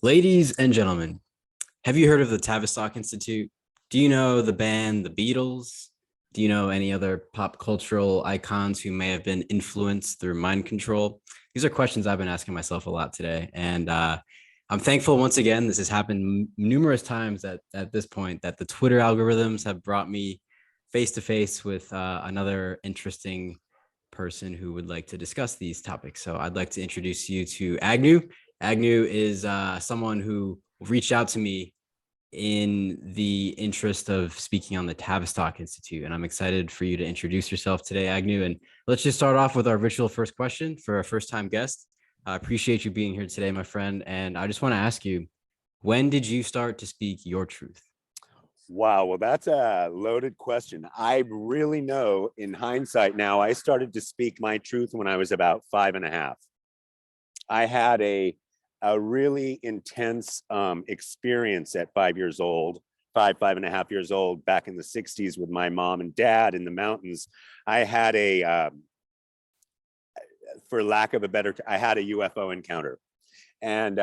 Ladies and gentlemen, have you heard of the Tavistock Institute? Do you know the band The Beatles? Do you know any other pop cultural icons who may have been influenced through mind control? These are questions I've been asking myself a lot today. And I'm thankful once again, this has happened numerous times at this point, that the Twitter algorithms have brought me face to face with another interesting person who would like to discuss these topics. So I'd like to introduce you to Agnew. Agnew is someone who reached out to me in the interest of speaking on the Tavistock Institute. And I'm excited for you to introduce yourself today, Agnew. And let's just start off with our ritual first question for a first time guest. I appreciate you being here today, my friend. And I just want to ask you, when did you start to speak your truth? Wow, well, that's a loaded question. I really know in hindsight now, I started to speak my truth when I was about 5.5. I had a really intense experience at 5 years old, 5.5 years old, back in the 60s with my mom and dad in the mountains. I had for lack of a better, I had a UFO encounter. And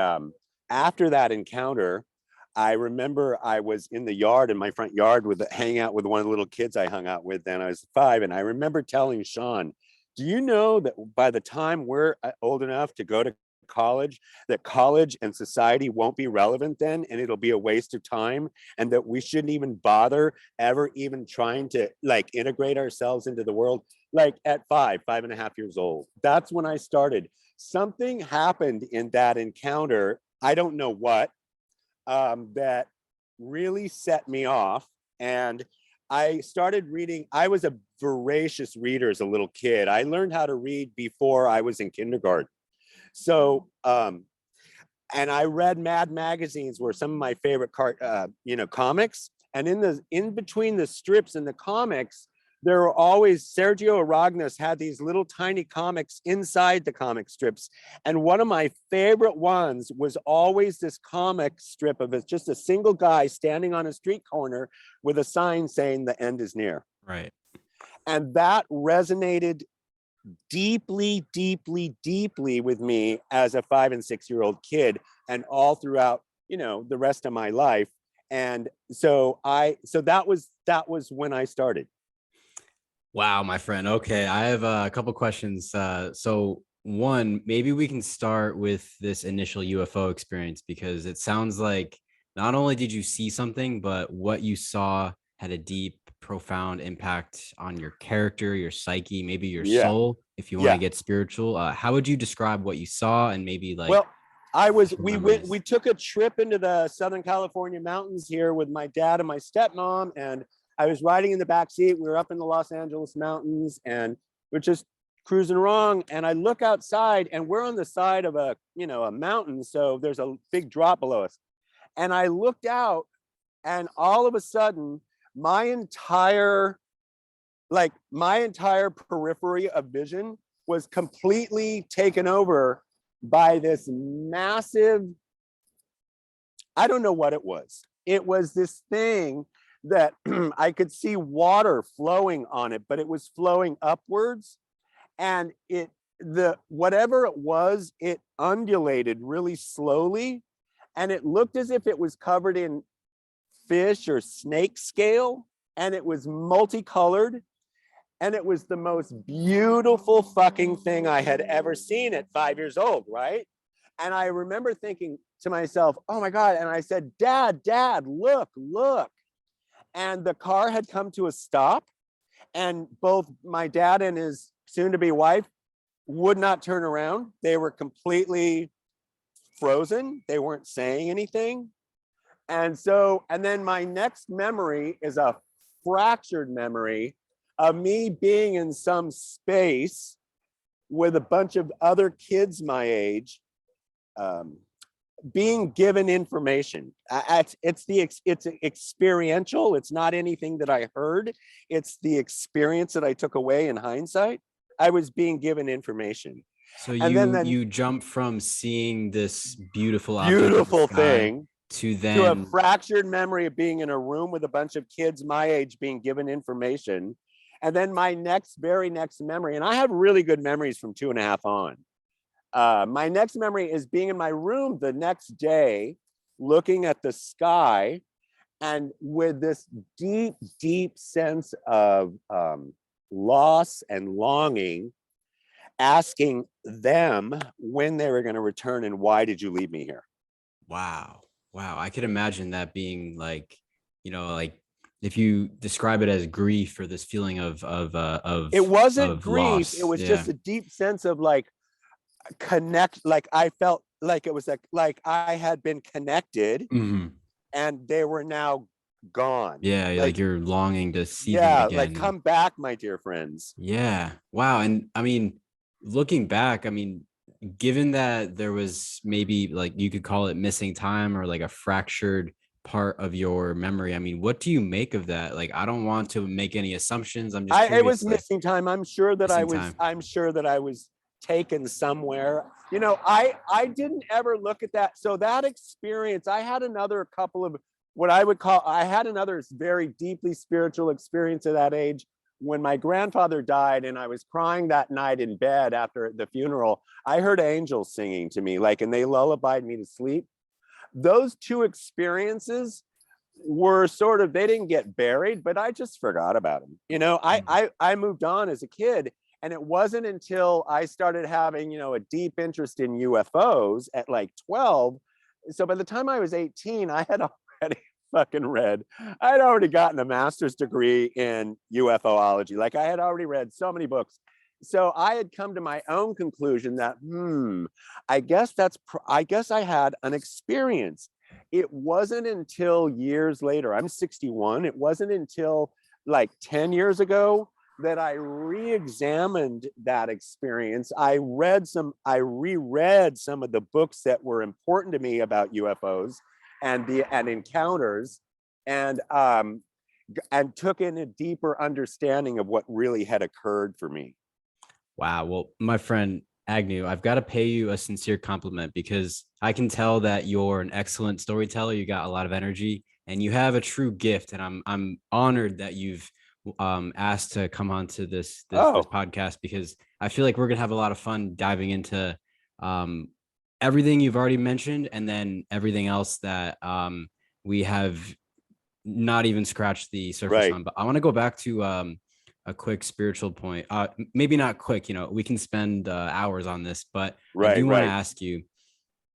after that encounter, I remember I was in the yard, in my front yard, hanging out with one of the little kids I hung out with then. I was 5, and I remember telling Sean, do you know that by the time we're old enough to go to college, that college and society won't be relevant then, and it'll be a waste of time, and that we shouldn't even bother ever even trying to integrate ourselves into the world? Like at 5.5 years old. That's when I started. Something happened in that encounter, I don't know what, that really set me off. And I started reading. I was a voracious reader as a little kid. I learned how to read before I was in kindergarten. So, and I read Mad magazines were some of my favorite comics. And in between the strips and the comics, there were always, Sergio Aragnas had these little tiny comics inside the comic strips. And one of my favorite ones was always this comic strip of just a single guy standing on a street corner with a sign saying the end is near. Right. And that resonated deeply, deeply, deeply with me as a 5 and 6 year old kid, and all throughout, the rest of my life. And so that was when I started. Wow, my friend. Okay, I have a couple questions. So one, maybe we can start with this initial UFO experience, because it sounds like not only did you see something, but what you saw had a deep, profound impact on your character, your psyche, maybe your soul, if you want to get spiritual. How would you describe what you saw, and maybe Well, we took a trip into the Southern California mountains here with my dad and my stepmom, and I was riding in the back seat. We were up in the Los Angeles mountains, and we're just cruising along. And I look outside, and we're on the side of a mountain. So there's a big drop below us. And I looked out, and all of a sudden, my entire periphery of vision was completely taken over by this massive, I don't know what it was. It was this thing that I could see water flowing on it, but it was flowing upwards, and whatever it was, it undulated really slowly, and it looked as if it was covered in fish or snake scale, and it was multicolored, and it was the most beautiful fucking thing I had ever seen at 5 years old, right? And I remember thinking to myself, oh my God, and I said, Dad, look. And the car had come to a stop, and both my dad and his soon-to-be wife would not turn around. They were completely frozen. They weren't saying anything. And then my next memory is a fractured memory of me being in some space with a bunch of other kids my age, being given information. It's experiential. It's not anything that I heard. It's the experience that I took away in hindsight. I was being given information. So then you jump from seeing this beautiful thing to a fractured memory of being in a room with a bunch of kids my age being given information. And then my very next memory, and I have really good memories from 2.5 on. My next memory is being in my room the next day, looking at the sky, and with this deep, deep sense of loss and longing, asking them when they were going to return and why did you leave me here? Wow. Wow. I could imagine that being like, like if you describe it as grief or this feeling It wasn't of grief. It loss. was Yeah. just a deep sense of like connect. Like I felt like it was like I had been connected Mhm. and they were now gone. Yeah. Like, Like you're longing to see them yeah, like again. And come back, my dear friends. yeah. Wow. And I mean, looking back, I mean, given that there was maybe like you could call it missing time or like a fractured part of your memory, I mean, what do you make of that? Like, I don't want to make any assumptions. I'm just It was curious, like missing time. I'm sure that missing time. I'm sure that I was taken somewhere. I didn't ever look at that. So that experience, I had another couple of what I would call, I had another very deeply spiritual experience at that age when my grandfather died and I was crying that night in bed after the funeral. I heard angels singing to me, like, and they lullabied me to sleep. Those two experiences were sort of, they didn't get buried, but I just forgot about them. Mm. I moved on as a kid, and it wasn't until I started having, a deep interest in UFOs at like 12. So by the time I was 18, I had already fucking read, I had already gotten a master's degree in UFOlogy. Like I had already read so many books. So I had come to my own conclusion that, I guess I had an experience. It wasn't until years later, I'm 61, it wasn't until like 10 years ago that I re-examined that experience. I reread some of the books that were important to me about UFOs and encounters, and took in a deeper understanding of what really had occurred for me. Wow. Well, my friend Agnew, I've got to pay you a sincere compliment because I can tell that you're an excellent storyteller. You got a lot of energy and you have a true gift. And I'm honored that you've asked to come on to this Oh, podcast because I feel like we're gonna have a lot of fun diving into um everything you've already mentioned and then everything else that we have not even scratched the surface right, on. But I want to go back to a quick spiritual point. Maybe not quick, we can spend hours on this, but I right, do want to right. ask you,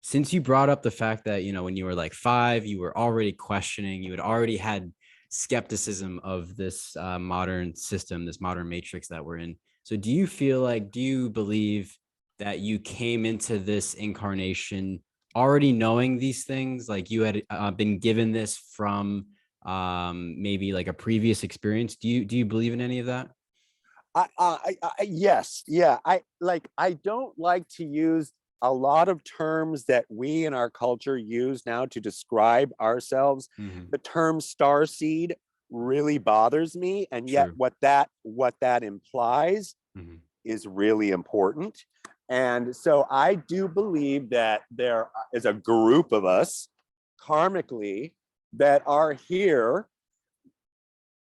since you brought up the fact that, when you were like 5, you were already questioning, you had already had skepticism of this modern system, this modern matrix that we're in. So do you believe that you came into this incarnation already knowing these things? Like you had been given this from maybe like a previous experience? Do you believe in any of that? Yes, yeah. I don't like to use a lot of terms that we in our culture use now to describe ourselves. Hmm. The term starseed really bothers me, and yet True. what that implies Hmm. is really important. And so I do believe that there is a group of us karmically that are here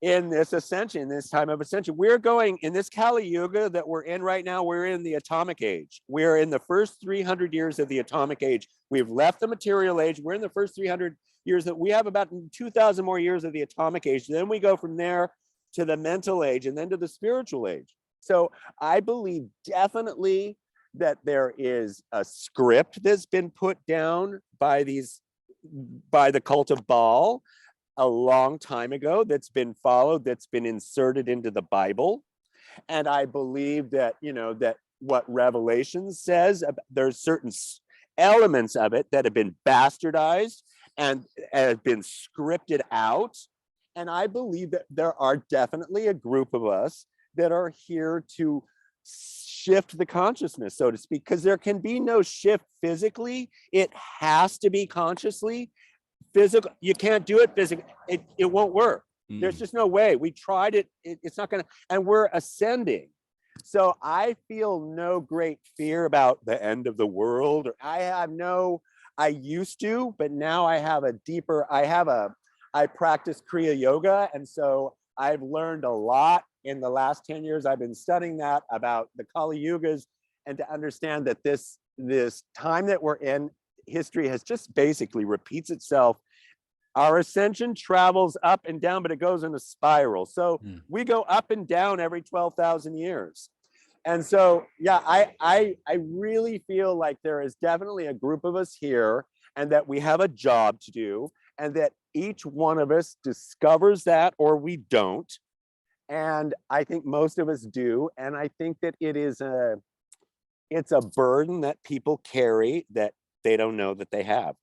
in this ascension, this time of ascension. We're going in this Kali Yuga that we're in right now. We're in the atomic age. We're in the first 300 years of the atomic age. We've left the material age. We're in the first 300 years that we have about 2,000 more years of the atomic age. Then we go from there to the mental age and then to the spiritual age. So I believe definitely that there is a script that's been put down by the cult of Baal a long time ago that's been followed, that's been inserted into the Bible. And I believe that, that what Revelation says, there's certain elements of it that have been bastardized and have been scripted out. And I believe that there are definitely a group of us that are here to shift the consciousness, so to speak, because there can be no shift physically. It has to be consciously. Physical, you can't do it physically. It won't work. There's Mm. just no way. We tried it. It's not going to, and we're ascending. So I feel no great fear about the end of the world. I used to, but now I practice Kriya Yoga. And so I've learned a lot in the last 10 years. I've been studying that about the Kali Yugas and to understand that this time that we're in, history has just basically repeats itself. Our ascension travels up and down, but it goes in a spiral. So we go up and down every 12,000 years. And so, yeah, I really feel like there is definitely a group of us here, and that we have a job to do, and that each one of us discovers that, or we don't. And I think most of us do. And I think that it's a burden that people carry that they don't know that they have,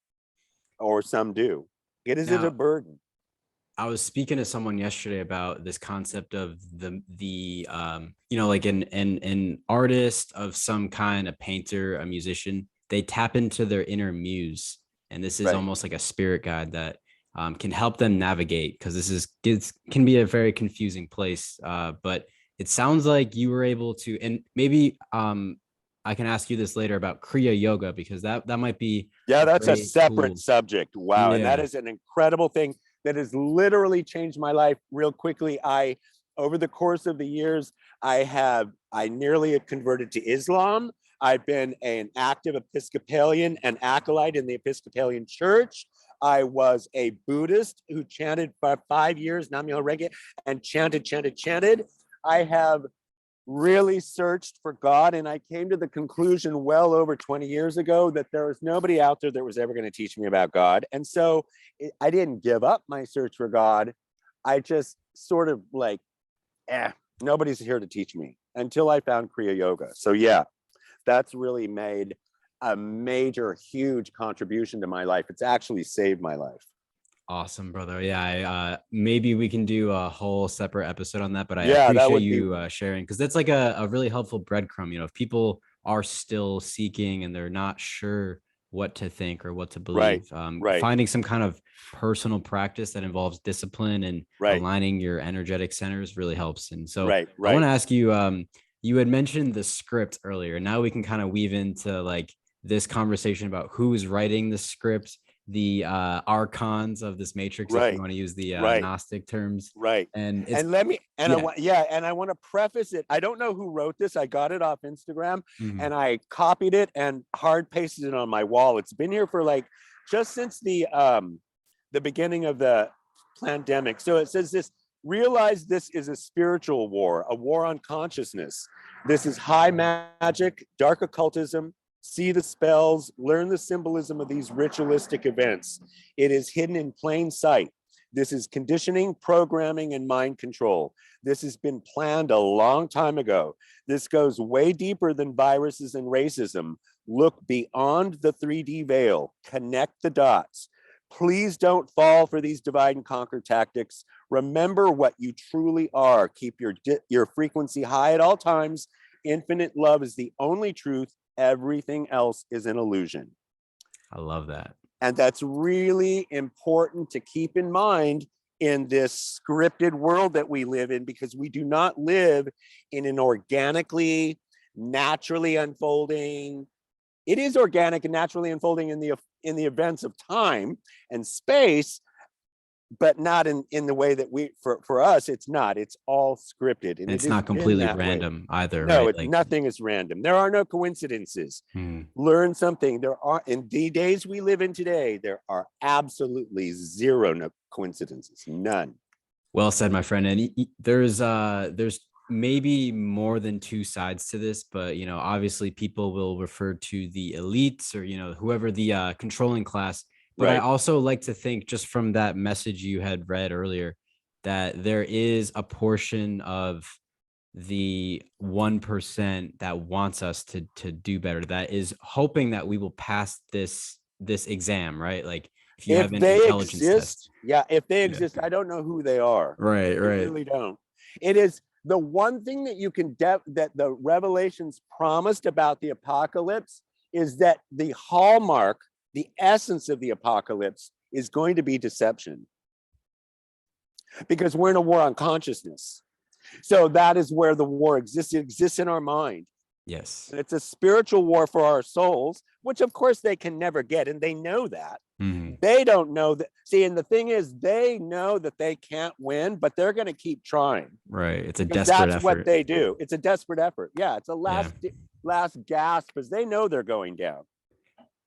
or some do. It is a burden. I was speaking to someone yesterday about this concept of the like an artist of some kind, a painter, a musician, they tap into their inner muse. And this is almost like a spirit guide that can help them navigate, because it can be a very confusing place. But it sounds like you were able to, and maybe I can ask you this later about Kriya Yoga, because that might be that's a separate cool subject. Wow. And that is an incredible thing that has literally changed my life real quickly. Over the course of the years, I nearly converted to Islam. I've been an active Episcopalian, an acolyte in the Episcopalian Church. I was a Buddhist who chanted for 5 years, Nam-myoho Renge, and chanted. I have really searched for God, and I came to the conclusion well over 20 years ago that there was nobody out there that was ever going to teach me about God. And so I didn't give up my search for God. I just sort of like, nobody's here to teach me, until I found Kriya Yoga. So yeah, that's really made a major, huge contribution to my life. It's actually saved my life. Awesome, brother. Yeah, maybe we can do a whole separate episode on that, but I appreciate you sharing, because that's like a really helpful breadcrumb. If people are still seeking and they're not sure what to think or what to believe, finding some kind of personal practice that involves discipline and aligning your energetic centers really helps. And so I want to ask you, you had mentioned the script earlier. Now we can kind of weave into like this conversation about who's writing the script, the archons of this matrix, if you want to use the Gnostic terms. And I want to preface it. I don't know who wrote this. I got it off Instagram and I copied it and hard pasted it on my wall. It's been here for like just since the beginning of the pandemic. So it says this: realize this is a spiritual war, a war on consciousness. This is high magic, dark occultism. See the spells, learn the symbolism of these ritualistic events. It is hidden in plain sight. This is conditioning, programming, and mind control. This has been planned a long time ago. This goes way deeper than viruses and racism. Look beyond the 3D veil. Connect the dots. Please don't fall for these divide and conquer tactics. Remember what you truly are. Keep your frequency high at all times. Infinite love is the only truth. Everything else is an illusion. I love that. And that's really important to keep in mind in this scripted world that we live in, because we do not live in an organically, naturally unfolding. It is organic and naturally unfolding in the events of time and space, but not in the way that for us, it's not. It's all scripted. And it's not completely random either. No, nothing is random. There are no coincidences. Learn something. In the days we live in today, there are absolutely zero coincidences. None. Well said, my friend. And there's maybe more than two sides to this, but obviously people will refer to the elites or whoever the controlling class. But I also like to think, just from that message you had read earlier, that there is a portion of the 1% that wants us to do better, that is hoping that we will pass this exam, right? Like if you have an intelligence test. Yeah, if they exist, I don't know who they are. Right. I really don't. It is the one thing that you can that the revelations promised about the apocalypse is that the hallmark, the essence of the apocalypse is going to be deception, because we're in a war on consciousness. So that is where the war exists. It exists in our mind. Yes. And it's a spiritual war for our souls, which of course they can never get. And they know that. They don't know that. See, and the thing is, they know that they can't win, but they're going to keep trying. Right. It's a desperate effort. That's what they do. It's a desperate effort. Yeah. It's a last gasp as they know they're going down.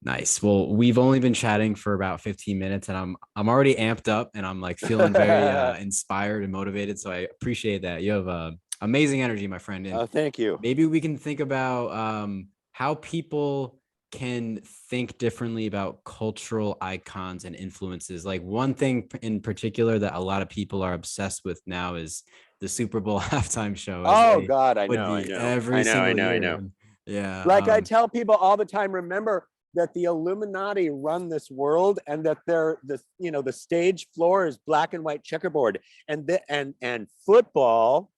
Nice. Well, we've only been chatting for about 15 minutes and I'm already amped up and I'm like feeling very inspired and motivated. So I appreciate that. You have amazing energy, my friend. And Thank you. maybe we can think about how people can think differently about cultural icons and influences. Like one thing in particular that a lot of people are obsessed with now is the Super Bowl halftime show. Oh God, I know. Every single year. Yeah. Like I tell people all the time, remember that the Illuminati run this world, and that the stage floor is black and white checkerboard, and football,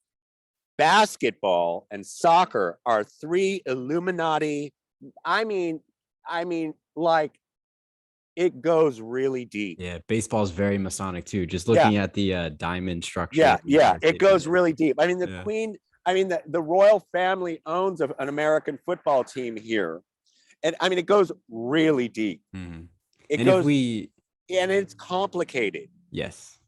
basketball, and soccer are three Illuminati. I mean, like it goes really deep. Yeah, baseball is very Masonic too. Just looking at the diamond structure. Yeah, it goes really deep. I mean, the Queen, the royal family owns an American football team here. And I mean, it goes really deep. Mm-hmm. And it's complicated. Yes.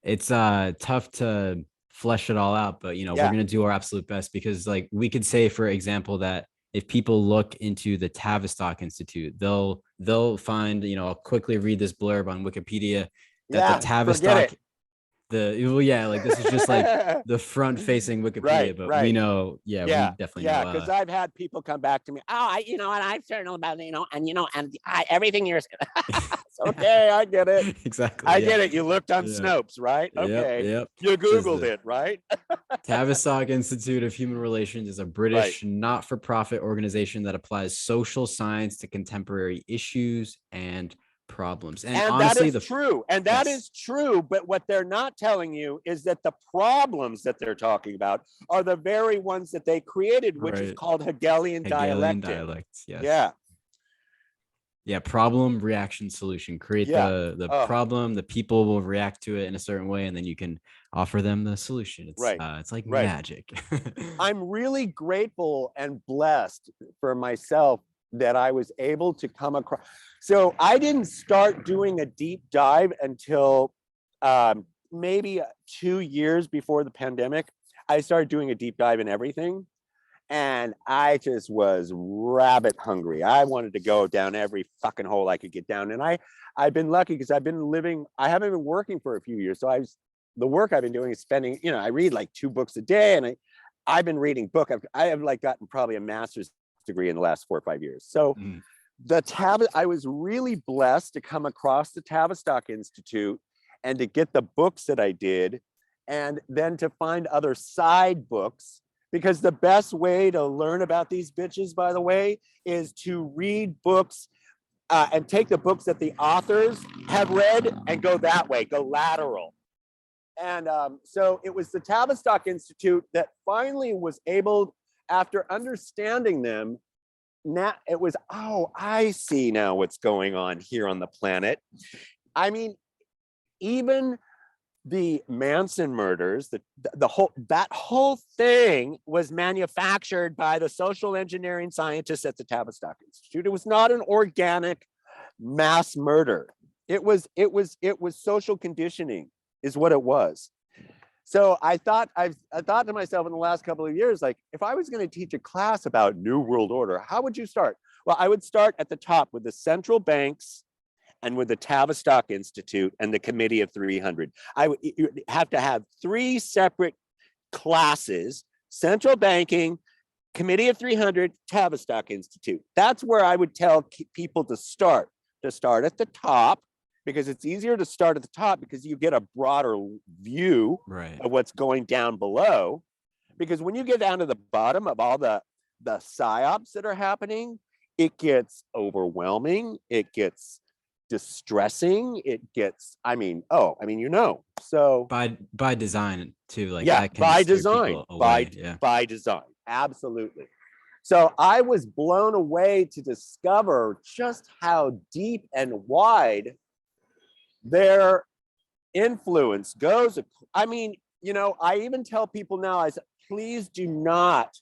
It's tough to flesh it all out, but we're going to do our absolute best, because like we could say, for example, that if people look into the Tavistock Institute, they'll find, I'll quickly read this blurb on Wikipedia that the Tavistock, this is just like the front facing Wikipedia, but we know, we definitely know. Because I've had people come back to me. Oh, and I've started about, everything you're okay, I get it. Exactly. I get it. You looked on Snopes, right? Okay. Yep. You Googled it, right? Tavistock Institute of Human Relations is a British not-for-profit organization that applies social science to contemporary issues and problems. And honestly, that is true. And that is true. But what they're not telling you is that the problems that they're talking about are the very ones that they created, which is called Hegelian dialectic. Yes. Yeah. Problem, reaction, solution. Create the problem. The people will react to it in a certain way, and then you can offer them the solution. It's like magic. I'm really grateful and blessed for myself that I was able to come across. So I didn't start doing a deep dive until maybe 2 years before the pandemic. I started doing a deep dive in everything. And I just was rabbit hungry. I wanted to go down every fucking hole I could get down. And I've been lucky because I haven't been working for a few years. So the work I've been doing is spending, I read like 2 books a day, and I've been reading I have like gotten probably a master's degree in the last 4 or 5 years. So I was really blessed to come across the Tavistock Institute and to get the books that I did, and then to find other side books, because the best way to learn about these bitches, by the way, is to read books and take the books that the authors have read and go that way, go lateral. And so it was the Tavistock Institute that finally was able, after understanding them, now it was, I see now what's going on here on the planet. I mean, even the Manson murders, that whole thing was manufactured by the social engineering scientists at the Tavistock Institute. It was not an organic mass murder. It was social conditioning, is what it was. So I thought to myself in the last couple of years, like, if I was going to teach a class about New World Order, how would you start? Well, I would start at the top with the central banks and with the Tavistock Institute and the Committee of 300. You have to have 3 separate classes: central banking, Committee of 300, Tavistock Institute. That's where I would tell people to start at the top, because it's easier to start at the top because you get a broader view of what's going down below. Because when you get down to the bottom of all the psyops that are happening, it gets overwhelming. It gets distressing. It gets, so by design too, like by design, absolutely. So I was blown away to discover just how deep and wide their influence goes. I even tell people now, I said, please do not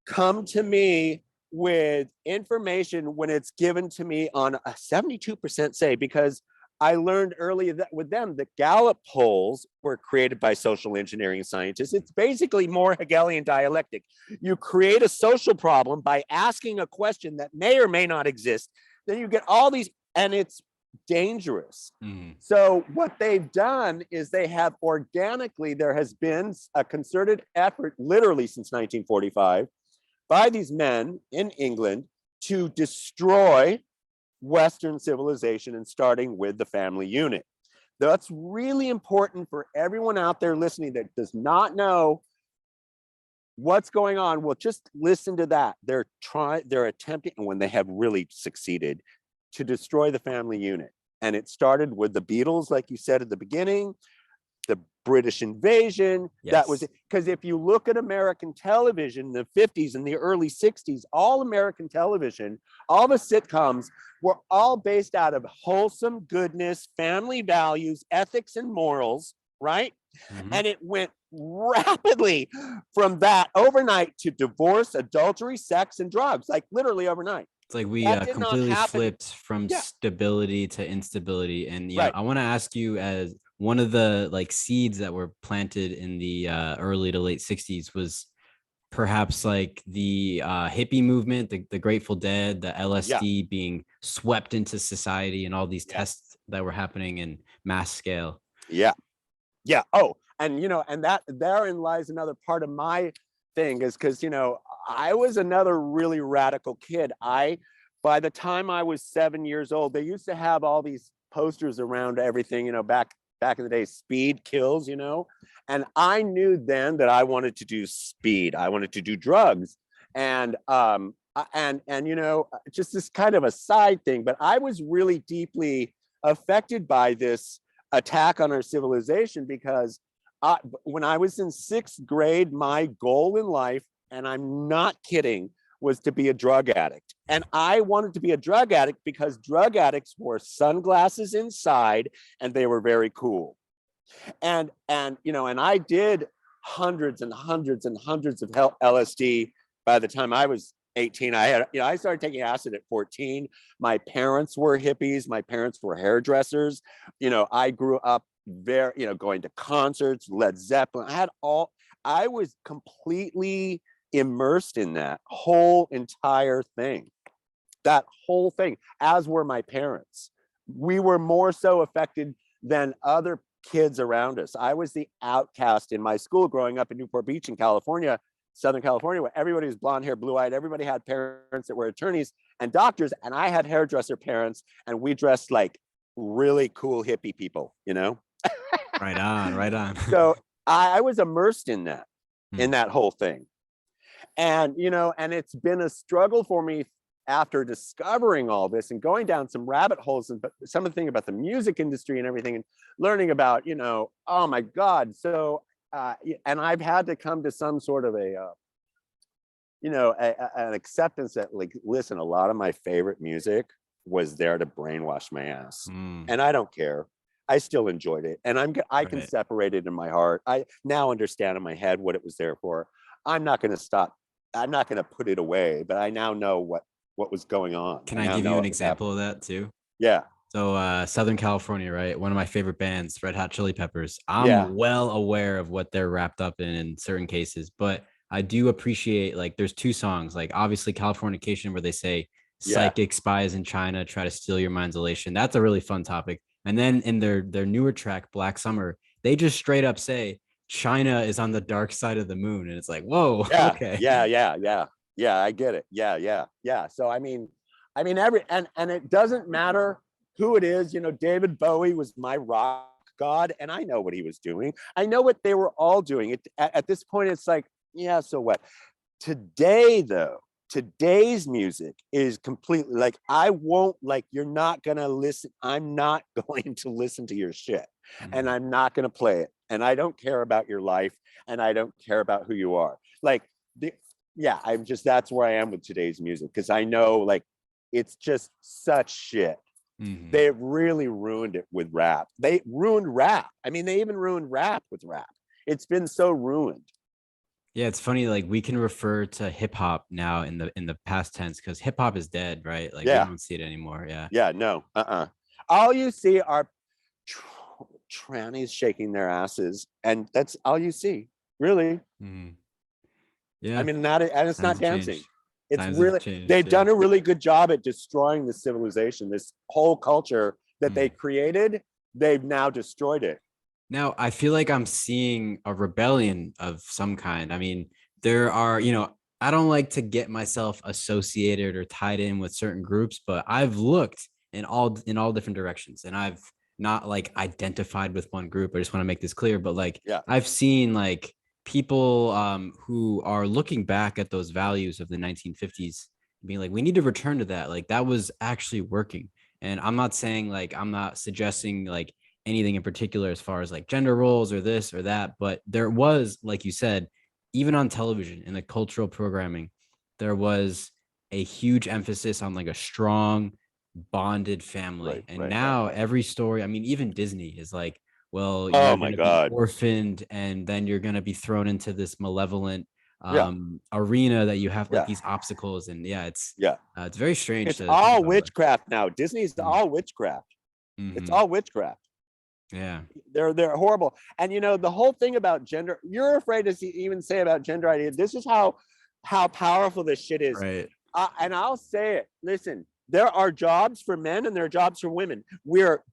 come to me with information when it's given to me on a 72% say, because I learned early that with them that Gallup polls were created by social engineering scientists. It's basically more Hegelian dialectic. You create a social problem by asking a question that may or may not exist. Then you get all these, and it's dangerous. So what they've done is they have organically, there has been a concerted effort literally since 1945 by these men in England to destroy Western civilization, and starting with the family unit. That's really important for everyone out there listening that does not know what's going on. Well, just listen to that. They're attempting, and when they have really succeeded, to destroy the family unit. And it started with the Beatles, like you said at the beginning, the British invasion. Yes. That was it. Because if you look at American television in the 50s and the early 60s, all American television, all the sitcoms were all based out of wholesome goodness, family values, ethics, and morals, right? And it went rapidly from that overnight to divorce, adultery, sex, and drugs, like literally overnight. It's like we That did completely not happen. flipped from stability to instability. And Right. I want to ask you, as one of the like seeds that were planted in the early to late 60s was perhaps like the hippie movement, the Grateful Dead, the LSD being swept into society, and all these tests that were happening in mass scale. Yeah. Oh, and and that therein lies another part of my thing, is because I was another really radical kid. By the time I was 7 years old, they used to have all these posters around everything, back in the day, speed kills, and I knew then that I wanted to do speed. I wanted to do drugs. And just this kind of a side thing, but I was really deeply affected by this attack on our civilization, because when I was in 6th grade, my goal in life, and I'm not kidding, was to be a drug addict. And I wanted to be a drug addict because drug addicts wore sunglasses inside and they were very cool. And I did hundreds and hundreds and hundreds of LSD. By the time I was 18, I started taking acid at 14. My parents were hippies. My parents were hairdressers. I grew up going to concerts, Led Zeppelin. I was completely immersed in that whole entire thing, as were my parents. We were more so affected than other kids around us. I was the outcast in my school growing up in Newport Beach in California, Southern California, where everybody was blonde hair, blue eyed. Everybody had parents that were attorneys and doctors. And I had hairdresser parents, and we dressed like really cool hippie people, Right on. So I was immersed in that whole thing. And, and it's been a struggle for me after discovering all this and going down some rabbit holes, and some of the thing about the music industry and everything, and learning about, oh my God. So, and I've had to come to some sort of an acceptance that, like, listen, a lot of my favorite music was there to brainwash my ass. And I don't care. I still enjoyed it. And I can separate it in my heart. I now understand in my head what it was there for. I'm not going to stop. I'm not going to put it away, but I now know what was going on. Can I give you an example of that too? Yeah. So Southern California, right? One of my favorite bands, Red Hot Chili Peppers. I'm well aware of what they're wrapped up in certain cases, but I do appreciate, like, there's 2 songs, like obviously Californication, where they say psychic spies in China try to steal your mind's elation. That's a really fun topic. And then in their newer track, Black Summer, they just straight up say China is on the dark side of the moon. And it's like, whoa, okay. Yeah, I get it. Yeah. So I mean and it doesn't matter who it is. David Bowie was my rock god, and I know what he was doing. I know what they were all doing. At this point, it's like, yeah, so what? Today, though, today's music is completely like, you're not gonna listen. I'm not going to listen to your shit, and I'm not gonna play it. And I don't care about your life, and I don't care about who you are. That's where I am with today's music, because I know, like, it's just such shit. They really ruined it with rap. They ruined rap. I mean, they even ruined rap with rap. It's been so ruined. Yeah, it's funny. Like, we can refer to hip hop now in the past tense, because hip hop is dead, right? Like, we don't see it anymore. Yeah. Yeah. No. all you see are trannies shaking their asses, and that's all you see, really. Mhm. I Yeah, mean, and it's times not have dancing. changed. It's Times have really, changed. they've Yeah. done a really good job at destroying the civilization, this whole culture that they created. They've now destroyed it. Now, I feel like I'm seeing a rebellion of some kind. I mean, there are, I don't like to get myself associated or tied in with certain groups, but I've looked in all different directions, and I've not like identified with one group. I just want to make this clear, but like Yeah. I've seen like people who are looking back at those values of the 1950s, being like, we need to return to that. Like that was actually working. And I'm not saying like I'm not suggesting like anything in particular as far as like gender roles or this or that, but there was, like you said, even on television in the cultural programming, there was a huge emphasis on like a strong bonded family. And now every story, I mean, even Disney is like, well, Oh you're my going to be God. orphaned and then you're going to be thrown into this malevolent Yeah. arena that you have like Yeah. these obstacles. And yeah, Yeah. it's very strange It's to think all about. witchcraft now. Disney's all witchcraft. It's all witchcraft. Yeah. They're horrible. And the whole thing about gender, you're afraid to even say about gender ideas. This is how powerful this shit is. Right. And I'll say it. Listen, there are jobs for men and there are jobs for women. We're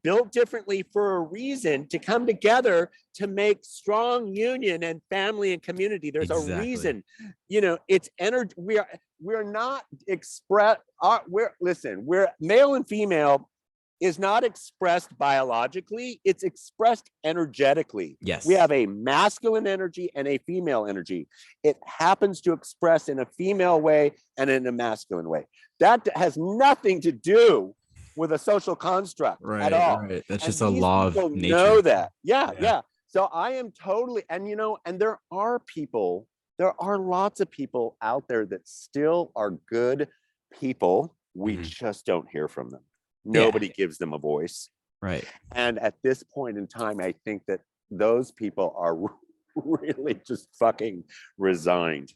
built differently for a reason, to come together to make strong union and family and community. There's a reason. It's energy. We're not we're male and female is not expressed biologically, it's expressed energetically. Yes. We have a masculine energy and a female energy. It happens to express in a female way and in a masculine way. That has nothing to do with a social construct at all. Right. That's and just a law of nature. know that. Yeah. So I am totally, and there are lots of people out there that still are good people. We just don't hear from them. Nobody gives them a voice. Right. And at this point in time, I think that those people are really just fucking resigned.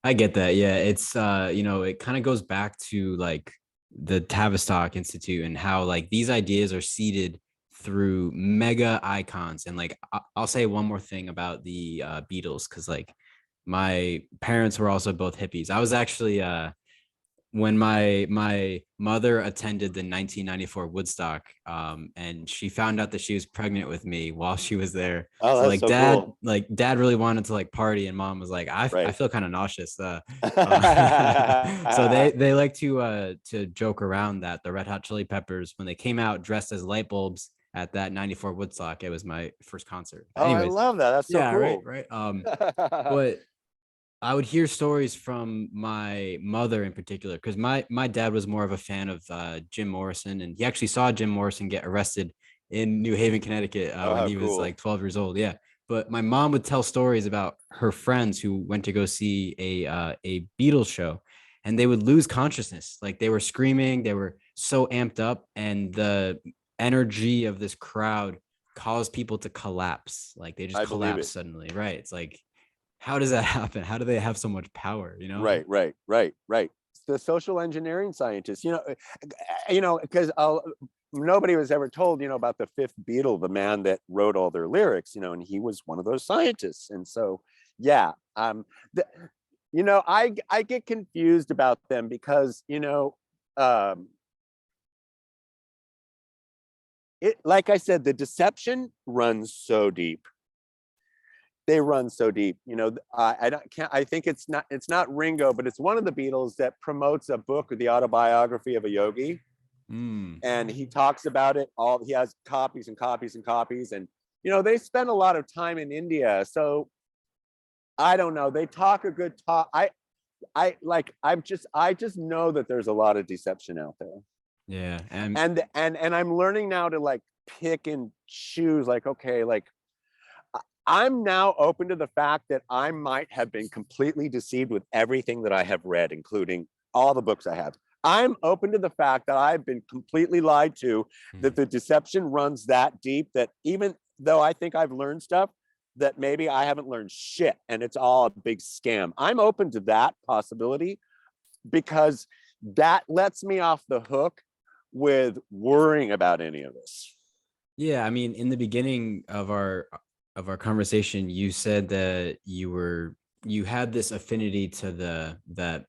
I get that. Yeah. It's, it kind of goes back to like the Tavistock Institute and how like these ideas are seeded through mega icons. And like, I'll say one more thing about the Beatles, because like my parents were also both hippies. I was actually, when my mother attended the 1994 Woodstock, and she found out that she was pregnant with me while she was there. Oh, so that's like so dad, cool. like dad really wanted to like party, and mom was like, I feel kind of nauseous. So they like to joke around that the Red Hot Chili Peppers, when they came out dressed as light bulbs at that 94 Woodstock, it was my first concert. Oh, I Anyways, love that. That's so cool. right. But I would hear stories from my mother in particular, because my dad was more of a fan of Jim Morrison, and he actually saw Jim Morrison get arrested in New Haven, Connecticut, when he was like 12 years old. Yeah. But my mom would tell stories about her friends who went to go see a Beatles show, and they would lose consciousness. Like they were screaming, they were so amped up, and the energy of this crowd caused people to collapse. Like they just collapsed suddenly. Right. It's like, how does that happen? How do they have so much power? Right. It's the social engineering scientists, because nobody was ever told, about the fifth Beatle, the man that wrote all their lyrics, and he was one of those scientists. And so, yeah, I get confused about them because, like I said, the deception runs so deep. They run so deep. I think it's not Ringo, but it's one of the Beatles that promotes a book, the autobiography of a yogi. And he talks about it all. He has copies and copies and copies. And, they spend a lot of time in India. So I don't know. They talk a good talk. I just know that there's a lot of deception out there. Yeah. And I'm learning now to like pick and choose, like, okay, like I'm now open to the fact that I might have been completely deceived with everything that I have read, including all the books I have. I'm open to the fact that I've been completely lied to, that the deception runs that deep, that even though I think I've learned stuff, that maybe I haven't learned shit and it's all a big scam. I'm open to that possibility because that lets me off the hook with worrying about any of this. Yeah, I mean, in the beginning of our conversation, you said that you had this affinity to that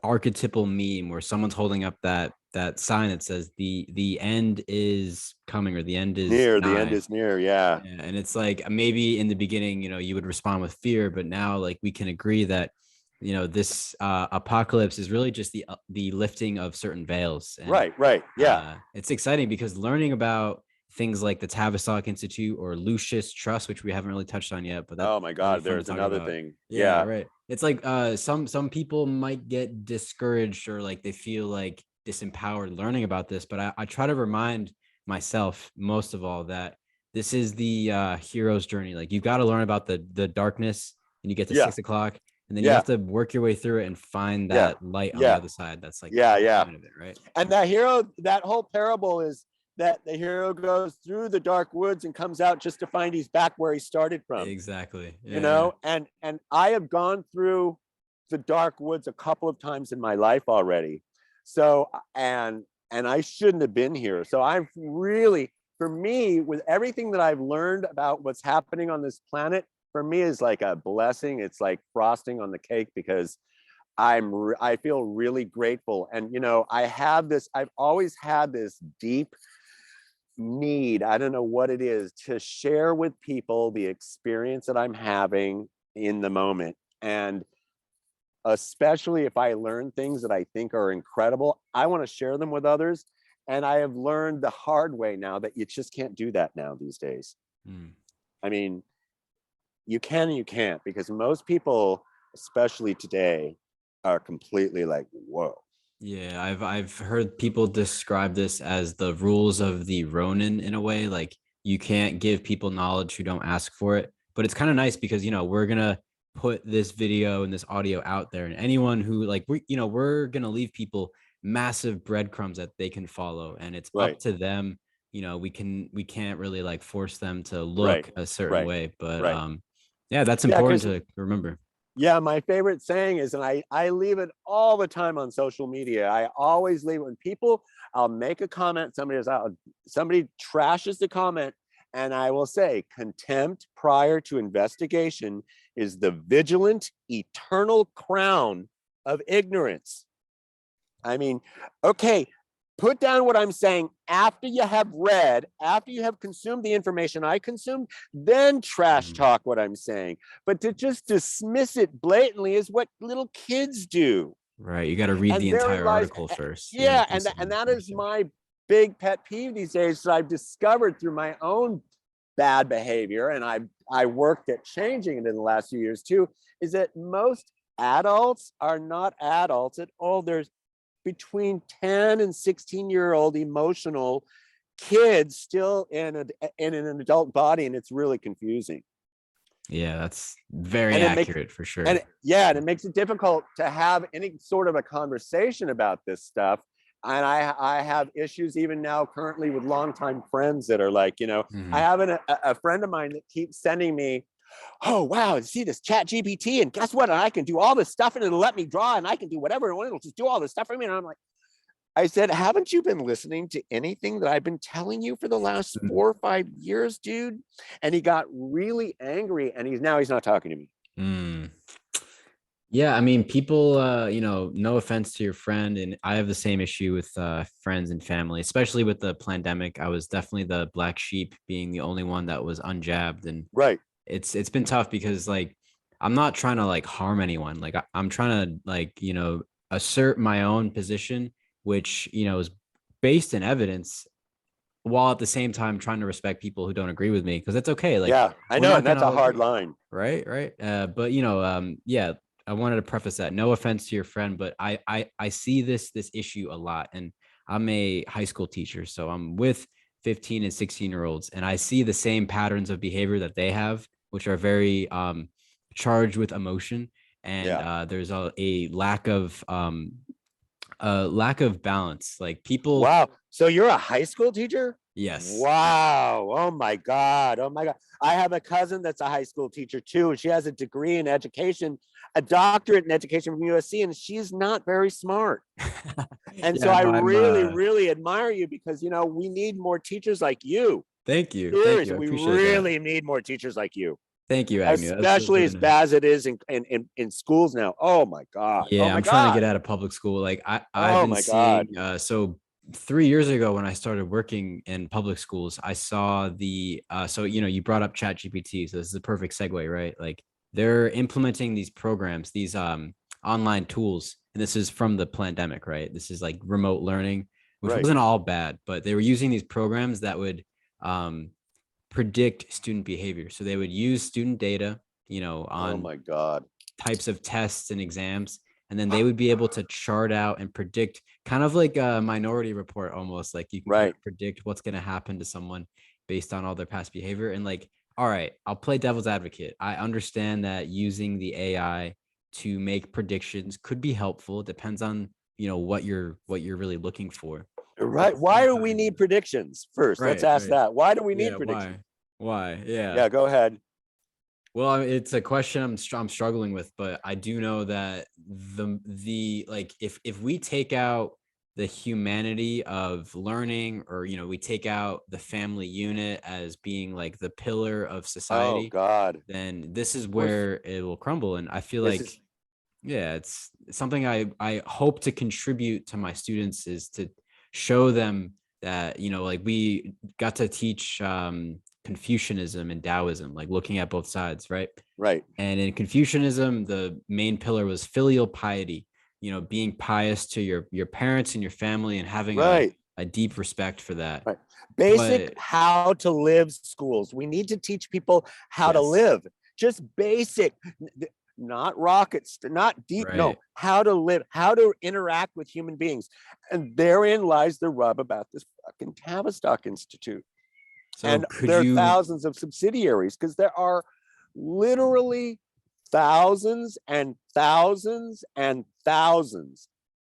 archetypal meme where someone's holding up that sign that says the end is coming, or the end is Near, the end nigh. is near. Yeah. Yeah, and it's like maybe in the beginning, you would respond with fear, but now like we can agree that this apocalypse is really just the lifting of certain veils. And Right. Yeah. it's exciting because learning about things like the Tavistock Institute or Lucius Trust, which we haven't really touched on yet, but that's Oh my really God, fun to there's talk another about. thing. Yeah, Yeah. right. It's like some people might get discouraged or like they feel like disempowered learning about this, but I try to remind myself most of all that this is the hero's journey. Like you've got to learn about the darkness, and you get to Yeah. 6 o'clock, and then you Yeah. have to work your way through it and find Yeah. that light on the Yeah. other side. That's like the Yeah. whole Yeah. point of it, right? And that hero, that whole parable is that the hero goes through the dark woods and comes out just to find he's back where he started from. Exactly. You Yeah. know, and I have gone through the dark woods a couple of times in my life already. So and I shouldn't have been here. So I've really, for me, with everything that I've learned about what's happening on this planet, for me is like a blessing. It's like frosting on the cake, because I feel really grateful. And I've always had this deep need, I don't know what it is, to share with people the experience that I'm having in the moment. And especially if I learn things that I think are incredible, I want to share them with others. And I have learned the hard way now that you just can't do that now these days. I mean, you can and you can't, because most people, especially today, are completely like, whoa. Yeah, I've heard people describe this as the rules of the Ronin in a way. Like you can't give people knowledge who don't ask for it. But it's kind of nice because we're gonna put this video and this audio out there, and anyone who like we're gonna leave people massive breadcrumbs that they can follow, and it's Right. up to them. We can't really like force them to Right. look a certain Right. way, but Right. yeah, that's Yeah, important because to remember. yeah, my favorite saying is, and I leave it all the time on social media. I always leave when people, I'll make a comment, somebody trashes the comment, and I will say, contempt prior to investigation is the vigilant, eternal crown of ignorance. I mean, okay, put down what I'm saying after you have read, after you have consumed the information I consumed, then trash talk what I'm saying. But to just dismiss it blatantly is what little kids do. Right. You got to read And the therein entire lies, article first. You got to yeah, do some and that is research. my big pet peeve these days that I've discovered through my own bad behavior, and I worked at changing it in the last few years too, is that most adults are not adults at all. There's between 10 and 16-year-old emotional kids still in an adult body, and it's really confusing. Yeah, that's very And accurate for sure. and it makes it difficult to have any sort of a conversation about this stuff. And I have issues even now currently with longtime friends that are like, I have a friend of mine that keeps sending me, oh wow, see this chat GPT, and guess what, I can do all this stuff and it'll let me draw, and I can do whatever, and it'll just do all this stuff for me. And I'm like, I said, haven't you been listening to anything that I've been telling you for the last 4 or 5 years, dude? And he got really angry, and he's not talking to me. Yeah, I mean, people, no offense to your friend, and I have the same issue with friends and family, especially with the pandemic. I was definitely the black sheep, being the only one that was unjabbed, and Right. it's been tough because like I'm not trying to like harm anyone. Like I'm trying to like assert my own position, which is based in evidence, while at the same time trying to respect people who don't agree with me, because it's okay. Like Yeah, I we're know, not and that's gonna a hard agree, line. right. But yeah, I wanted to preface that. No offense to your friend, but I see this issue a lot, and I'm a high school teacher, so I'm with 15 and 16-year-olds, and I see the same patterns of behavior that they have, which are very charged with emotion, and Yeah. there's a lack of Lack of balance. Like people, Wow. So you're a high school teacher? yes. Wow. Oh my God. Oh my God. I have a cousin that's a high school teacher too. And she has a degree in education, a doctorate in education from USC, and she's not very smart. And so Yeah, I no, I'm really, really admire you because, you know, we need more teachers like you. thank you. Thank you. Seriously, I we appreciate that. really need more teachers like you, Thank you, Agnew. That's especially really as nice. bad as it is in schools now. Oh my God. Oh Yeah, my I'm trying to God. get out of public school. Like I've Oh been my God. seeing so 3 years ago when I started working in public schools, I saw the so you brought up Chat GPT, so this is a perfect segue, right? Like they're implementing these programs, these online tools, and this is from the pandemic, right? This is like remote learning, which Right. wasn't all bad, but they were using these programs that would um predict student behavior. So they would use student data, Oh on my God. types of tests and exams, and then they would be able to chart out and predict, kind of like a Minority Report, almost like you can kind Right. of predict what's going to happen to someone based on all their past behavior. And like, all right, I'll play devil's advocate. I understand that using the AI to make predictions could be helpful. It depends on what you're really looking for. But at Right. the Why same do we time, need predictions first? Let's right, ask right. that. Why do we Yeah, need predictions? why? Yeah. Yeah, go ahead. Well, it's a question I'm struggling with, but I do know that the like if we take out the humanity of learning, or we take out the family unit as being like the pillar of Oh society, God. then this is We're where it will crumble. And I feel this like, is yeah, it's something I hope to contribute to my students, is to show them that, like we got to teach Confucianism and Taoism, like looking at both sides, right? right. And in Confucianism, the main pillar was filial piety, being pious to your parents and your family, and having Right. a deep respect for that. Right. Basic But how to live schools. We need to teach people how to yes, live. Just basic, not rockets, not deep. No, right. how to live, how to interact with human beings. And therein lies the rub about this fucking Tavistock Institute. So And could there are you, thousands of subsidiaries because there are literally thousands and thousands and thousands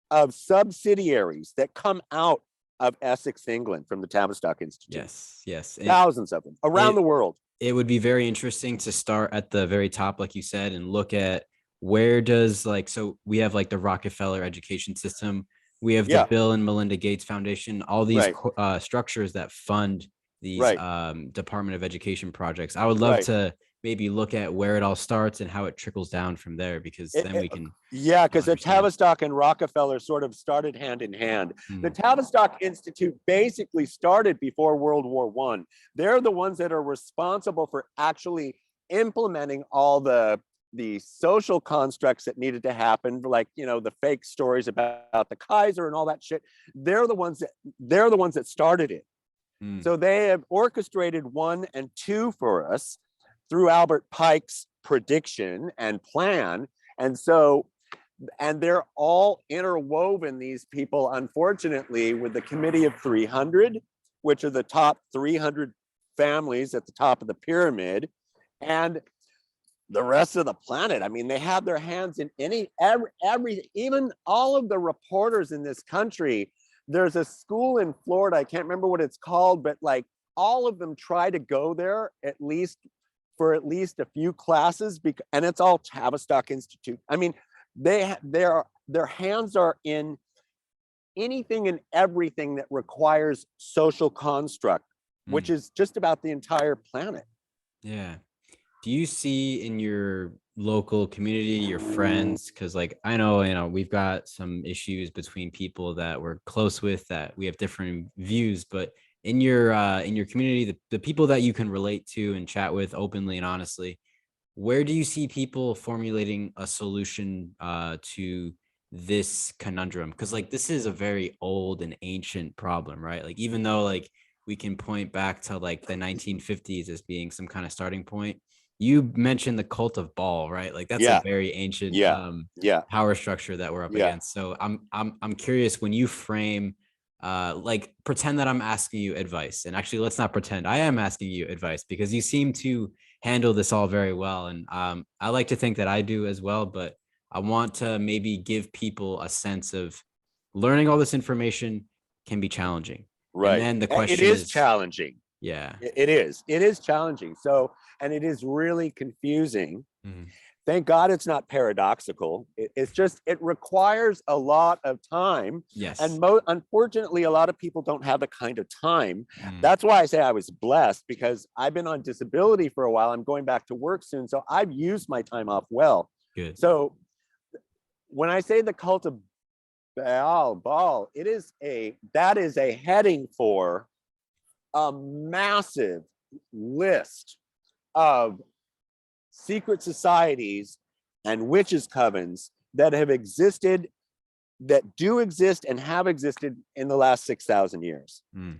of subsidiaries that come out of Essex, England, from the Tavistock Institute. yes, yes. Thousands of them around the It world. it would be very interesting to start at the very top, like you said, and look at where does, like, so we have like the Rockefeller education system, we have the Yeah, Bill and Melinda Gates Foundation, all these right, structures that fund these right, Department of Education projects. I would love right. to maybe look at where it all starts and how it trickles down from there, because It- then it- we can yeah, because the understand. Tavistock and Rockefeller sort of started hand in hand. The Mm, Tavistock Institute basically started before World War One. They're the ones that are responsible for actually implementing all the social constructs that needed to happen, like the fake stories about the Kaiser and all that shit. They're the ones that started it. mm. So they have orchestrated 1 and 2 for us through Albert Pike's prediction and plan. And so, and they're all interwoven, these people, unfortunately, with the Committee of 300, which are the top 300 families at the top of the pyramid, and the rest of the planet. I mean, they have their hands in every, even all of the reporters in this country. There's a school in Florida, I can't remember what it's called, but like all of them try to go there at least a few classes, and it's all Tavistock Institute. I mean, their hands are in anything and everything that requires social construct, which Mm. is just about the entire planet. Yeah. Do you see in your local community, your friends, because like I know, we've got some issues between people that we're close with, that we have different views, but in your community, the people that you can relate to and chat with openly and honestly, where do you see people formulating a solution to this conundrum? Because like this is a very old and ancient problem, right? Like even though like we can point back to like the 1950s as being some kind of starting point, you mentioned the cult of Baal, right? Like that's a Yeah, very ancient yeah, yeah, power structure that we're up yeah. against. So I'm curious, when you frame like pretend that I'm asking you advice, and actually let's not pretend, I am asking you advice, because you seem to handle this all very well, and I like to think that I do as well, but I want to maybe give people a sense of learning all this information can be challenging. And Right. then the It question is is, challenging. yeah. It is challenging. So, and it is really confusing. Mhm. Thank God it's not paradoxical. It's just, it requires a lot of time. Yes. And unfortunately, a lot of people don't have the kind of time. Mm. That's why I say I was blessed, because I've been on disability for a while. I'm going back to work soon. So I've used my time off well. Good. So when I say the cult of Baal, that is a heading for a massive list of secret societies and witches' covens that have existed, that do exist and have existed in the last 6,000 years. Mm.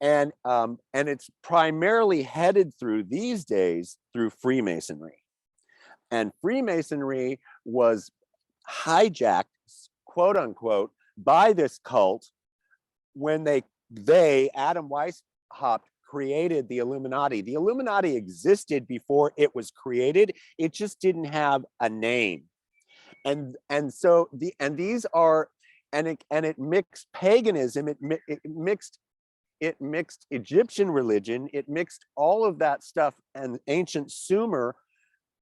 And it's primarily headed through these days through Freemasonry. And Freemasonry was hijacked, quote unquote, by this cult when Adam Weishaupt created the Illuminati. The Illuminati existed before it was created. It just didn't have a name. And so these are, and it mixed paganism, it mixed Egyptian religion, it mixed all of that stuff and ancient Sumer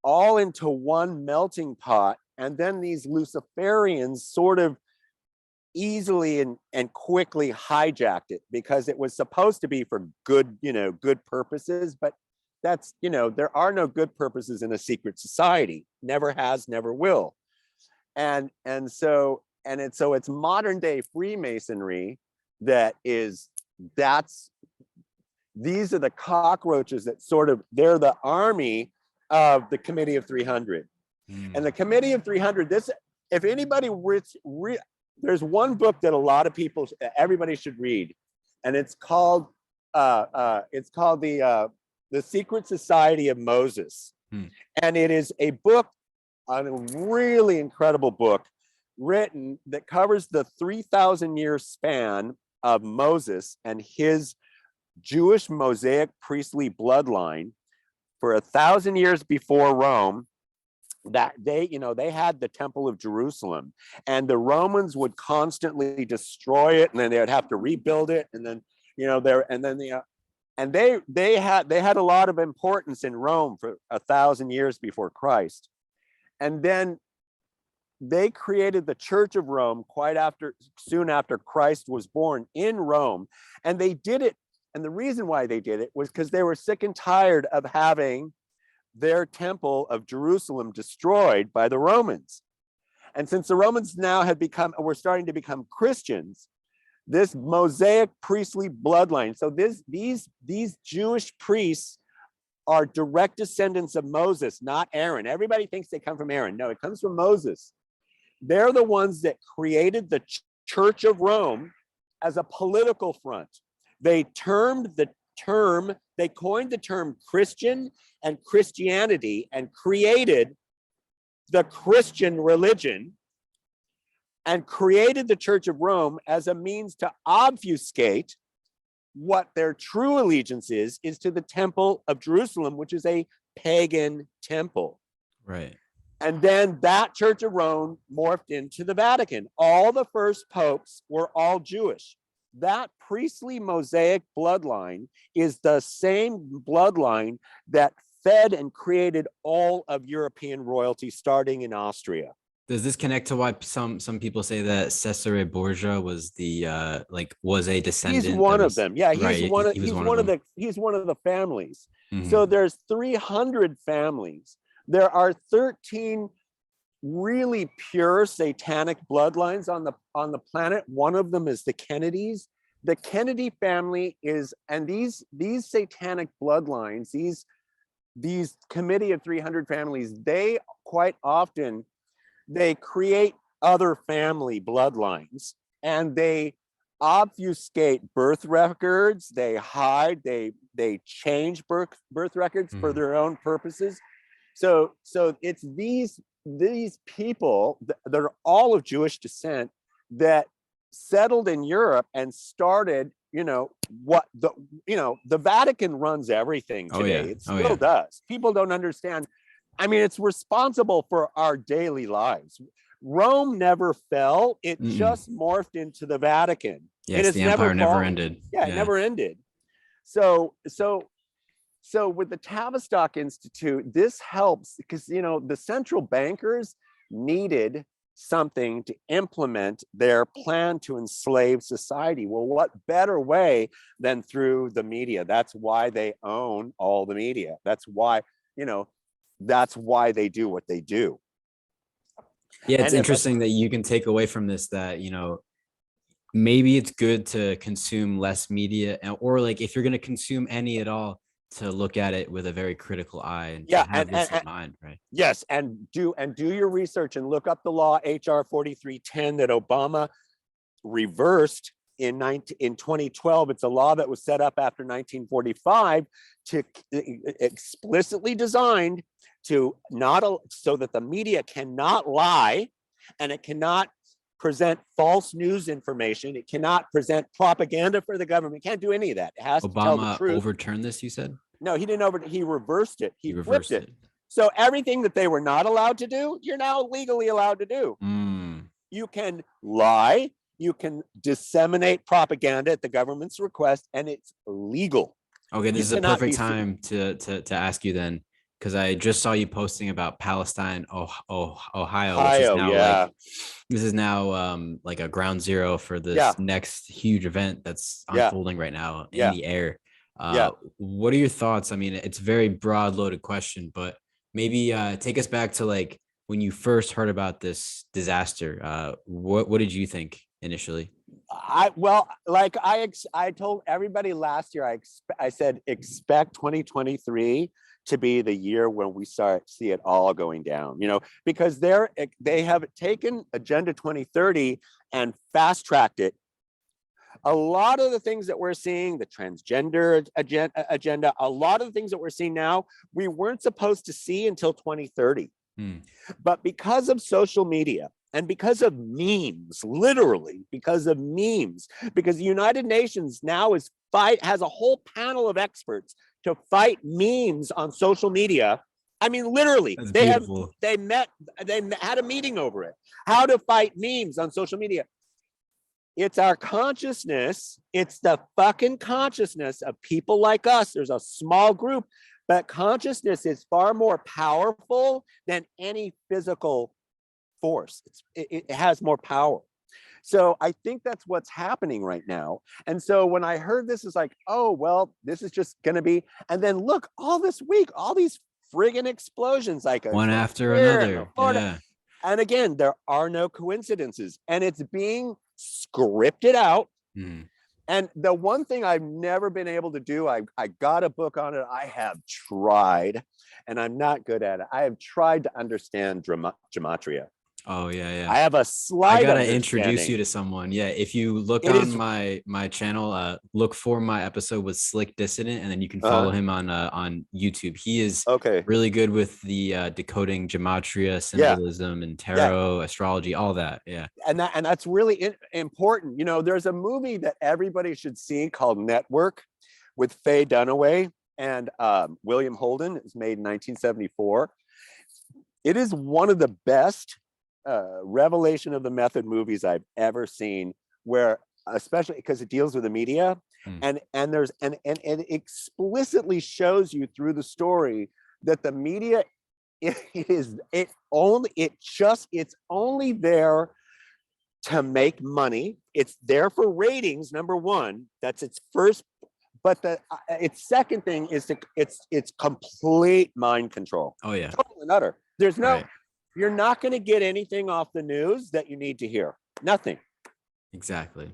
all into one melting pot. And then these Luciferians sort of easily and quickly hijacked it, because it was supposed to be for good, good purposes, but that's, there are no good purposes in a secret society. Never has, never will. And so it's modern day Freemasonry these are the cockroaches that they're the army of the Committee of 300. And the Committee of 300, if anybody there's one book that everybody should read, and it's called the Secret Society of Moses. And it is a book, a really incredible book written that covers the 3,000-year span of Moses and his Jewish Mosaic priestly bloodline for 1,000 years before Rome. That they had the Temple of Jerusalem, and the Romans would constantly destroy it, and then they would have to rebuild it, and then they had a lot of importance in Rome for 1,000 years before Christ. And then they created the Church of Rome soon after Christ was born in Rome. And they did it, and the reason why they did it was because they were sick and tired of having their temple of Jerusalem destroyed by the Romans. And since the Romans now were starting to become Christians, this Mosaic priestly bloodline, so these Jewish priests are direct descendants of Moses, not Aaron. Everybody thinks they come from Aaron. No, it comes from Moses. They're the ones that created the Church of Rome as a political front. They coined the term Christian and Christianity and created the Christian religion and created the Church of Rome as a means to obfuscate what their true allegiance is to the Temple of Jerusalem, which is a pagan temple. Right. And then that Church of Rome morphed into the Vatican. All the first popes were all Jewish. That priestly Mosaic bloodline is the same bloodline that fed and created all of European royalty, starting in Austria. Does this connect to why some people say that Cesare Borgia was was a descendant? He's one of them. Yeah, he's right. one of the families. Mm-hmm. So there's 300 families. There are 13 really pure satanic bloodlines on the planet. One of them is the Kennedys. The Kennedy family and these satanic bloodlines, these Committee of 300 families, they quite often they create other family bloodlines, and they obfuscate birth records. They hide, they change birth records for their own purposes. So it's these people that are all of Jewish descent that settled in Europe and started, the Vatican runs everything today. It still does. People don't understand. I mean, it's responsible for our daily lives. Rome never fell. It Mm-mm. just morphed into the Vatican. It Yes, has the never empire never fallen. ended. Yeah, it never ended. So with the Tavistock Institute, this helps because, you know, the central bankers needed something to implement their plan to enslave society. Well, what better way than through the media? That's why they own all the media. That's why, you know, that's why they do what they do. Yeah, it's And if interesting that you can take away from this that, maybe it's good to consume less media, or like if you're going to consume any at all, to look at it with a very critical eye and to yeah, have this in mind, right? yes, and do your research and look up the law HR 4310 that Obama reversed in 2012. It's a law that was set up after 1945 to explicitly designed to not so that the media cannot lie and it cannot present false news information. It cannot present propaganda for the government. It can't do any of that. It has to tell the Obama truth. overturned this, you said? No, he didn't he reversed it. He flipped reversed it. So everything that they were not allowed to do, you're now legally allowed to do. You can lie, you can disseminate propaganda at the government's request, and it's legal. Okay, this is a perfect time to ask you then, because I just saw you posting about Palestine, Ohio, which is now like this is now like a ground zero for this next huge event that's unfolding right now in the air. What are your thoughts? I mean, it's a very broad loaded question, but maybe take us back to like when you first heard about this disaster. What did you think initially? I told everybody last year, I said, expect 2023 to be the year when we see it all going down, because they have taken Agenda 2030 and fast tracked it. A lot of the things that we're seeing, the transgender agenda, a lot of the things that we're seeing now, we weren't supposed to see until 2030. But because of social media and because of memes, literally because of memes, because the United Nations now has a whole panel of experts to fight memes on social media. I mean, literally, they had a meeting over it. How to fight memes on social media. It's our consciousness. It's the fucking consciousness of people like us. There's a small group, but consciousness is far more powerful than any physical force. It has more power. So I think that's what's happening right now. And so when I heard this, it's like, oh, well, this is just going to be. And then look, all this week, all these friggin' explosions, like one after another. Yeah. And again, there are no coincidences, and it's being scripted out. And the one thing I've never been able to do, I got a book on it. I have tried, and I'm not good at it. I have tried to understand gematria. Oh yeah. I have a slight. I gotta introduce you to someone. Yeah, if you look on my channel, look for my episode with Slick Dissident, and then you can follow him on YouTube. He is really good with the decoding gematria, symbolism, and tarot, astrology, all that. Yeah, and that's really important. There's a movie that everybody should see called Network with Faye Dunaway and William Holden. It was made in 1974. It is one of the best revelation of the method movies I've ever seen, where especially because it deals with the media and it explicitly shows you through the story that the media it's only there to make money. It's there for ratings, number one. That's its first. But its second thing is it's complete mind control. Oh yeah, total and utter. There's no. You're not going to get anything off the news that you need to hear. Nothing. Exactly.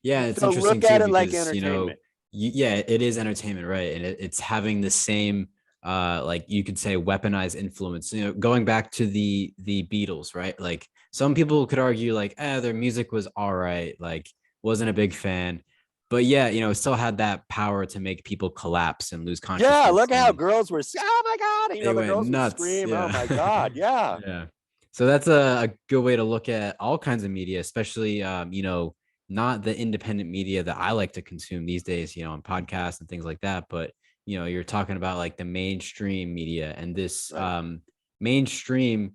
Yeah, it's so interesting look at too, it like because entertainment. It is entertainment, right? And it's having the same, like you could say, weaponized influence. Going back to the Beatles, right? Like some people could argue, like, their music was all right, like wasn't a big fan. But yeah, it still had that power to make people collapse and lose consciousness. Yeah, look at how girls were, oh my God. They the girls nuts. would scream, yeah. Oh my God. Yeah. Yeah. So that's a good way to look at all kinds of media, especially, not the independent media that I like to consume these days, on podcasts and things like that. But, you're talking about like the mainstream media, and this mainstream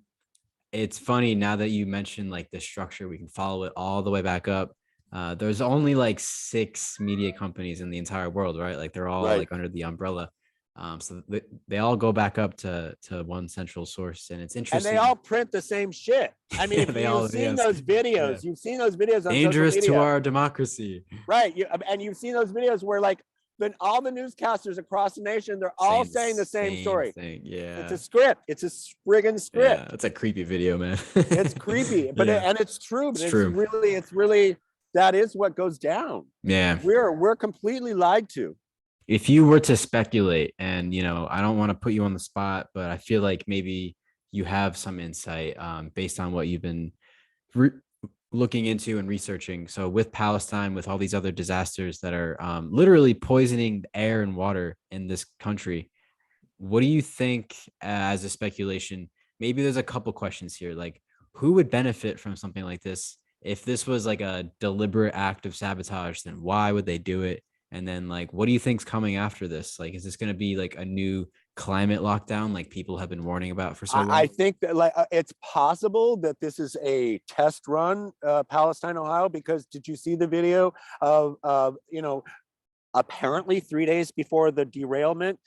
it's funny now that you mentioned like the structure, we can follow it all the way back up. There's only like 6 media companies in the entire world, right? Like they're all Right. like under the umbrella. So they all go back up to one central source, and it's And they interesting. all print the same shit. I mean, Yeah, if they you've all, seen yes, those yeah. videos, you've seen those videos on social Dangerous to media, our democracy. right? And you've seen those videos where like then all the newscasters across the nation, they're all Saying the saying the same same story. thing. It's Yeah. a script. It's a friggin' Yeah. script. That's a creepy video, man. It's creepy, but Yeah. and it's true, but It's true. it's really that is what goes down. Yeah. We're completely lied to. If you were to speculate, and I don't want to put you on the spot, but I feel like maybe you have some insight based on what you've been re- looking into and researching. So with Palestine, with all these other disasters that are literally poisoning the air and water in this country, what do you think, as a speculation? Maybe there's a couple questions here. Like, who would benefit from something like this? If this was like a deliberate act of sabotage, then why would they do it? And then, like, what do you think's coming after this? Like, is this going to be like a new climate lockdown, like people have been warning about for so I long? think that like it's possible that this is a test run, Palestine, Ohio, because did you see the video of apparently 3 days before the derailment,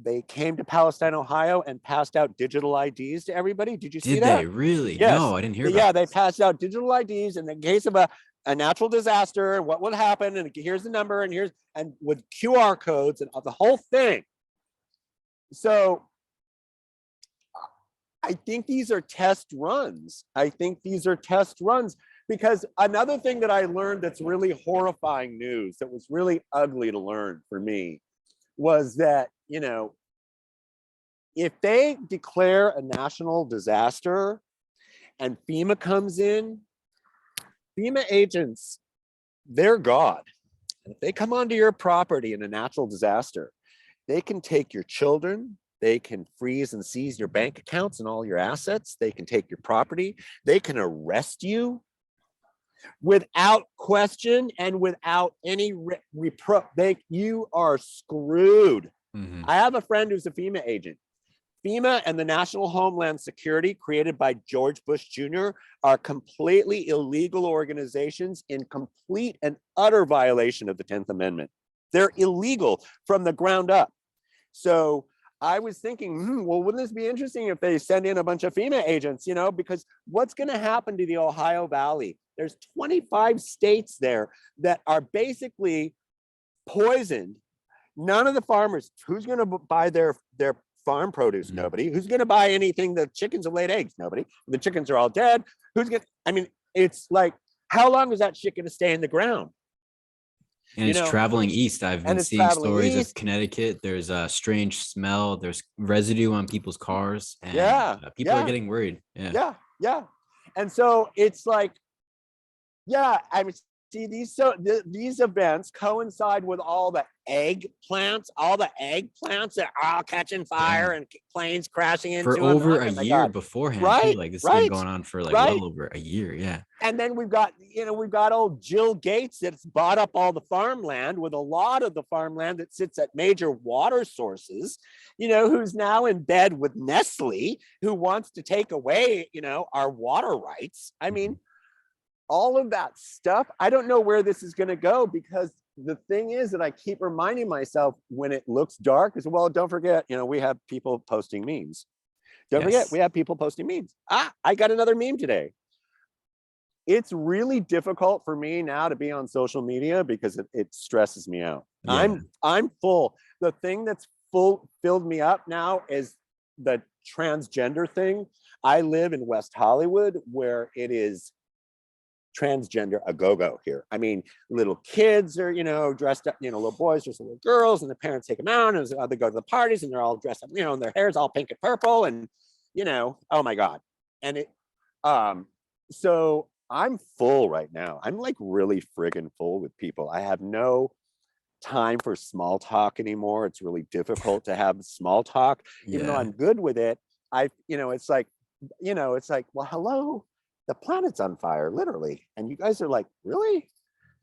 they came to Palestine, Ohio, and passed out digital IDs to everybody. Did you see Did that? they really? Yes. No, I didn't hear Yeah, about they this. passed out digital IDs in the case of a natural disaster and what would happen. And here's the number, and with QR codes and the whole thing. So I think these are test runs. Because another thing that I learned that's really horrifying news, that was really ugly to learn for me, was that, if they declare a national disaster and FEMA comes in, FEMA agents, they're God. And if they come onto your property in a natural disaster, they can take your children, they can freeze and seize your bank accounts and all your assets, they can take your property, they can arrest you without question and without any you are screwed. Mhm. I have a friend who's a FEMA agent. FEMA and the National Homeland Security, created by George Bush Jr., are completely illegal organizations in complete and utter violation of the 10th Amendment. They're illegal from the ground up. So I was thinking, well, wouldn't this be interesting if they send in a bunch of FEMA agents, because what's going to happen to the Ohio Valley? There's 25 states there that are basically poisoned. None of the farmers, who's going to buy their farm produce? Mhm. Nobody. Who's going to buy anything? The chickens have laid eggs? Nobody. The chickens are all dead. It's like, how long is that shit going to stay in the ground? And it's traveling east. I've And been it's seeing traveling stories of east. Connecticut. There's a strange smell. There's residue on people's cars, and Yeah. people are Yeah. getting worried. Yeah. Yeah. Yeah. And so it's like, yeah, see, these events coincide with all the eggplants that are all catching fire Yeah. and planes crashing into For them. over Oh a my year God. beforehand, too. Right, Like, this has been right, going on for like right. well over a year. Yeah. And then we've got old Jill Gates that's bought up all the farmland, with a lot of the farmland that sits at major water sources, who's now in bed with Nestle, who wants to take away, our water rights. I mean, all of that stuff, I don't know where this is going to go, because the thing is that I keep reminding myself when it looks dark is, well, don't forget, we have people posting memes. Don't forget, we have people posting memes. I got another meme today. It's really difficult for me now to be on social media because it stresses me out. Yeah. I'm full. The thing that's filled me up now is the transgender thing. I live in West Hollywood, where it is transgender a go-go here. I mean, little kids are, dressed up, little boys dressed as little girls, and the parents take them out, and they go to the parties, and they're all dressed up, and their hair's all pink and purple, and oh my God. And so I'm full right now. I'm like really friggin' full with people. I have no time for small talk anymore. It's really difficult to have small talk, even though I'm good with it. It's like, well, hello, the planet's on fire, literally. And you guys are like, really?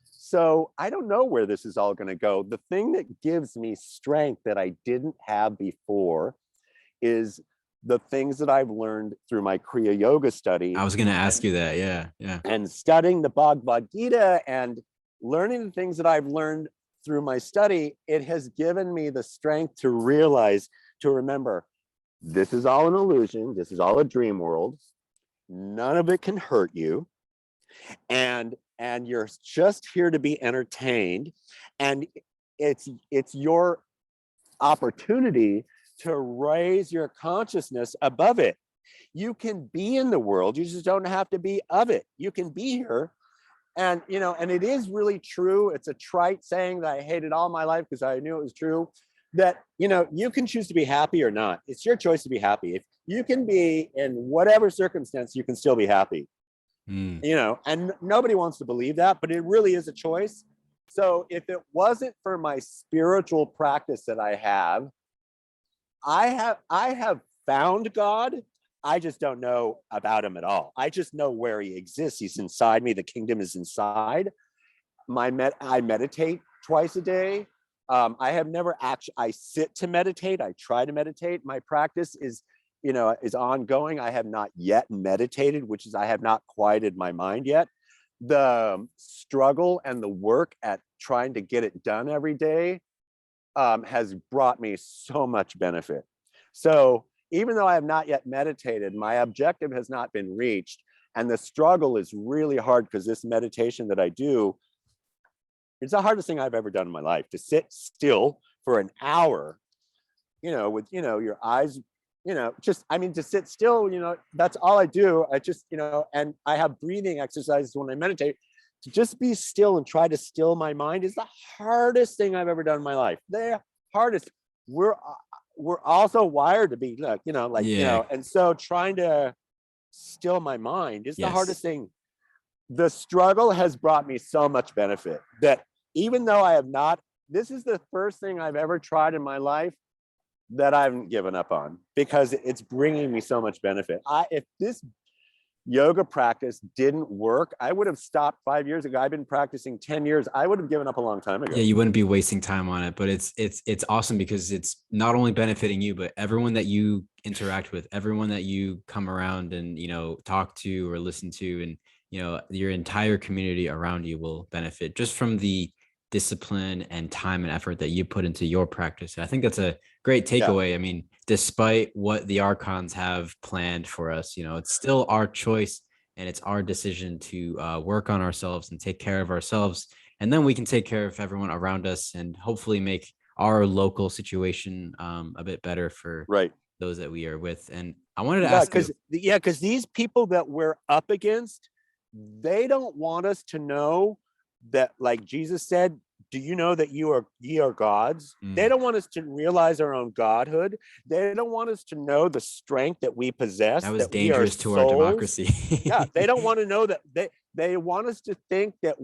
So I don't know where this is all going to go. The thing that gives me strength that I didn't have before is the things that I've learned through my Kriya Yoga study. I was going to ask you that. Yeah. And studying the Bhagavad Gita and learning the things that I've learned through my study, it has given me the strength to realize, to remember, this is all an illusion. This is all a dream world. None of it can hurt you. And you're just here to be entertained. And it's your opportunity to raise your consciousness above it. You can be in the world, you just don't have to be of it. You can be here. And and it is really true. It's a trite saying that I hated all my life because I knew it was true, that you can choose to be happy or not. It's your choice to be happy. If you can be in whatever circumstance, you can still be happy. And nobody wants to believe that, but it really is a choice. So if it wasn't for my spiritual practice that I have found God. I just don't know about him at all. I just know where he exists. He's inside me. The kingdom is inside. I meditate twice a day. I have never actually, I sit to meditate. I try to meditate. My practice is ongoing. I have not yet meditated, which is I have not quieted my mind yet. The struggle and the work at trying to get it done every day has brought me so much benefit. So even though I have not yet meditated, my objective has not been reached. And the struggle is really hard because this meditation that I do, it's the hardest thing I've ever done in my life, to sit still for an hour, with, your eyes, to sit still, that's all I do. I just, and I have breathing exercises when I meditate. To just be still and try to still my mind is the hardest thing I've ever done in my life. The hardest. We're also wired to be and so trying to still my mind is the hardest thing. The struggle has brought me so much benefit that even though I have not, this is the first thing I've ever tried in my life that I haven't given up on, because it's bringing me so much benefit. If this yoga practice didn't work, I would have stopped 5 years ago. I've been practicing 10 years. I would have given up a long time ago. Yeah, you wouldn't be wasting time on it, but it's awesome because it's not only benefiting you, but everyone that you interact with, everyone that you come around and, talk to or listen to, and, your entire community around you will benefit just from the discipline and time and effort that you put into your practice. And I think that's a great takeaway. Yeah. I mean, despite what the archons have planned for us, it's still our choice and it's our decision to work on ourselves and take care of ourselves. And then we can take care of everyone around us and hopefully make our local situation a bit better for those that we are with. And I wanted to ask because these people that we're up against, they don't want us to know that, like Jesus said, do you know that ye are gods? They don't want us to realize our own godhood. They don't want us to know the strength that we possess. That was dangerous to our democracy. Yeah, they don't want to know that. They want us to think that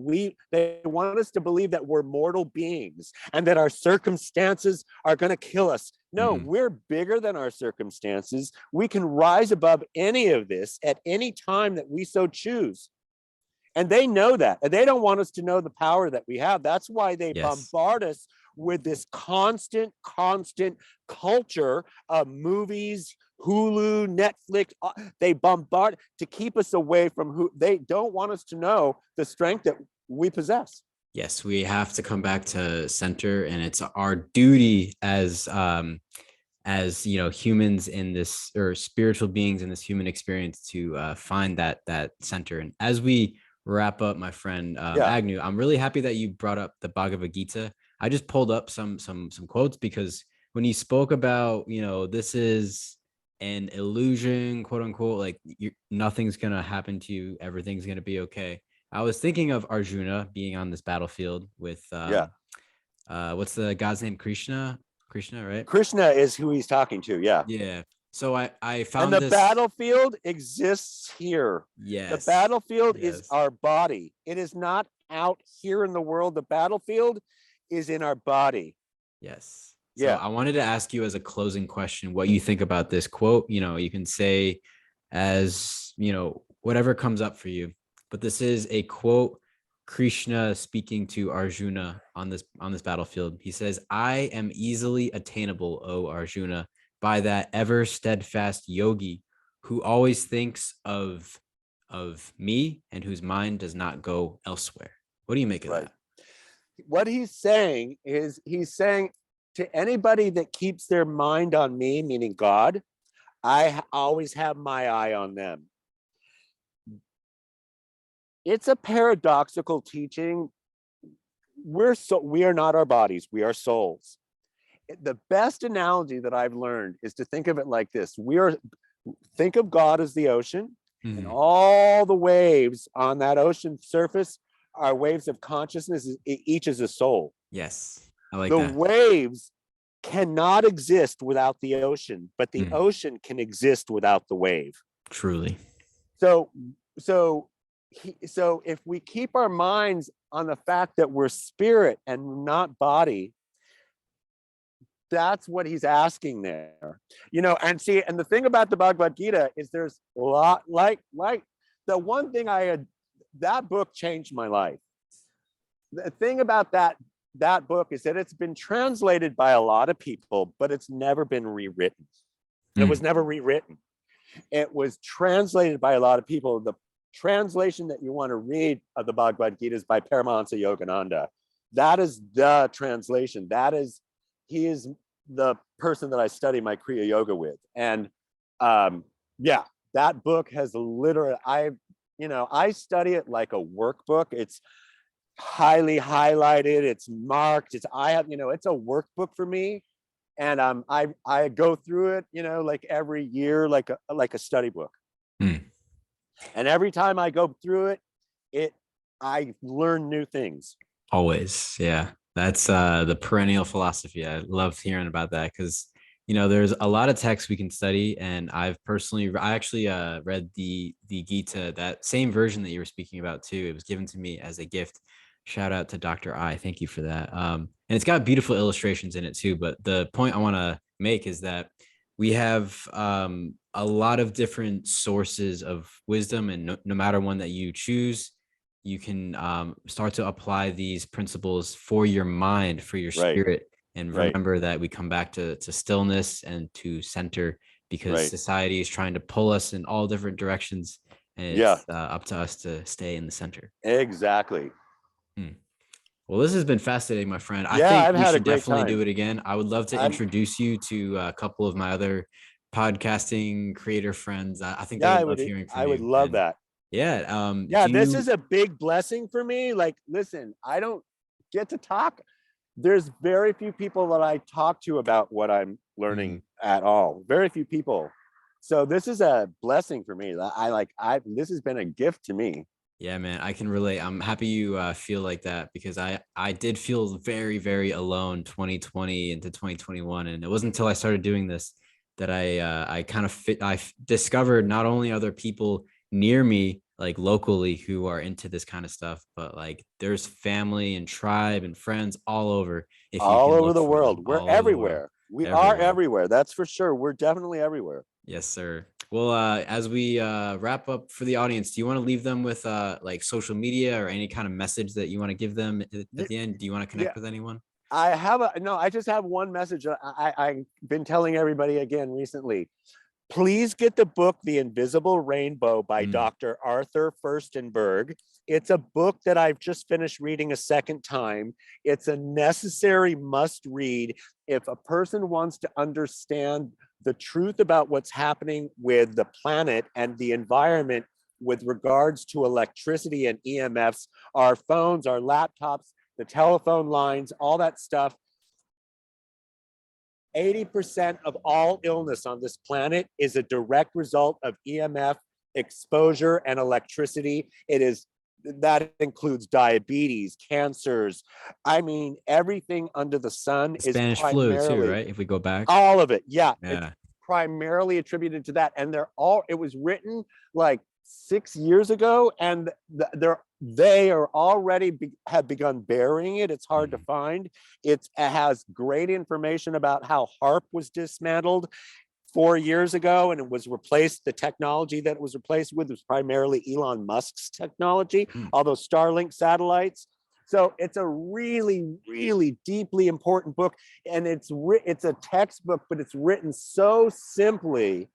they want us to believe that we're mortal beings and that our circumstances are going to kill us. No, we're bigger than our circumstances. We can rise above any of this at any time that we so choose. And they know that. And they don't want us to know the power that we have. That's why they bombard us with this constant culture of movies, Hulu, Netflix. They bombard to keep us away from who they don't want us to know the strength that we possess. Yes, we have to come back to center, and it's our duty as humans in this, or spiritual beings in this human experience, to find that center. And as we wrap up, my friend Agnew, I'm really happy that you brought up the Bhagavad Gita. I just pulled up some quotes, because when you spoke about, this is an illusion, quote unquote, like nothing's gonna happen to you, everything's gonna be okay. I was thinking of Arjuna being on this battlefield with what's the god's name? Krishna, right? Krishna is who he's talking to. Yeah. So I found, and the battlefield exists here. Yes. The battlefield is our body. It is not out here in the world. The battlefield is in our body. Yes. So I wanted to ask you as a closing question, what you think about this quote. You can say as, whatever comes up for you, but this is a quote, Krishna speaking to Arjuna on this battlefield. He says, "I am easily attainable, O Arjuna, by that ever steadfast yogi who always thinks of me and whose mind does not go elsewhere. What do you make of Right. that? What he's saying is, he's saying to anybody that keeps their mind on me, meaning God, I always have my eye on them. It's a paradoxical teaching. We are not our bodies, we are souls. The best analogy that I've learned is to think of it like this. Think of God as the ocean, and all the waves on that ocean surface are waves of consciousness. Each is a soul. Yes, I like The that. waves cannot exist without the ocean, but the ocean can exist without the wave. Truly. So if we keep our minds on the fact that we're spirit and not body, that's what he's asking there. And the thing about the Bhagavad Gita is there's a lot, like the one thing that book changed my life. The thing about that book is that it's been translated by a lot of people, but it's never been rewritten. It was never rewritten. It was translated by a lot of people. The translation that you want to read of the Bhagavad Gita is by Paramahansa Yogananda. That is the translation. He is the person that I study my Kriya Yoga with. And that book has literally, I study it like a workbook. It's highly highlighted, it's marked, it's a workbook for me. And I go through it, like every year, like a study book. And every time I go through it, I learn new things. Always. Yeah. That's the perennial philosophy. I love hearing about that because, there's a lot of texts we can study. And I actually read the Gita, that same version that you were speaking about too. It was given to me as a gift. Shout out to Dr. I. Thank you for that. And it's got beautiful illustrations in it too. But the point I want to make is that we have a lot of different sources of wisdom, and no matter one that you choose, you can start to apply these principles for your mind, for your spirit. And remember that we come back to stillness and to center, because society is trying to pull us in all different directions. And it's up to us to stay in the center. Exactly. Well, this has been fascinating, my friend. I Yeah, think I've we had a should great definitely do time. it again. I would love to introduce you to a couple of my other podcasting creator friends. I think they would love hearing from you. I would love that. Yeah. This is a big blessing for me. Like, listen, I don't get to talk. There's very few people that I talk to about what I'm learning at all. Very few people. So this is a blessing for me. This has been a gift to me. Yeah, man, I can relate. I'm happy you feel like that, because I did feel very, very alone 2020 into 2021. And it wasn't until I started doing this that I discovered not only other people near me, like locally, who are into this kind of stuff, but like there's family and tribe and friends all over. All over the world. We're everywhere. We are everywhere. That's for sure. We're definitely everywhere. Yes, sir. Well, as we wrap up for the audience, do you want to leave them with like social media or any kind of message that you want to give them at the end? Do you want to connect with anyone? I just have one message. I've been telling everybody again recently. Please get the book, The Invisible Rainbow by Dr. Arthur Furstenberg. It's a book that I've just finished reading a second time. It's a necessary must read if a person wants to understand the truth about what's happening with the planet and the environment with regards to electricity and EMFs, our phones, our laptops, the telephone lines, all that stuff. 80% of all illness on this planet is a direct result of EMF exposure and electricity. That includes diabetes, cancers. I mean, everything under the sun is Spanish flu too, right? If we go back, all of it. Yeah. It's primarily attributed to that. And it was written like 6 years ago, and they are already have begun burying it. It's hard to find. It has great information about how HARP was dismantled 4 years ago, and it was replaced. The technology that it was replaced with was primarily Elon Musk's technology, all those Starlink satellites. So it's a really, really deeply important book. And it's a textbook, but it's written so simply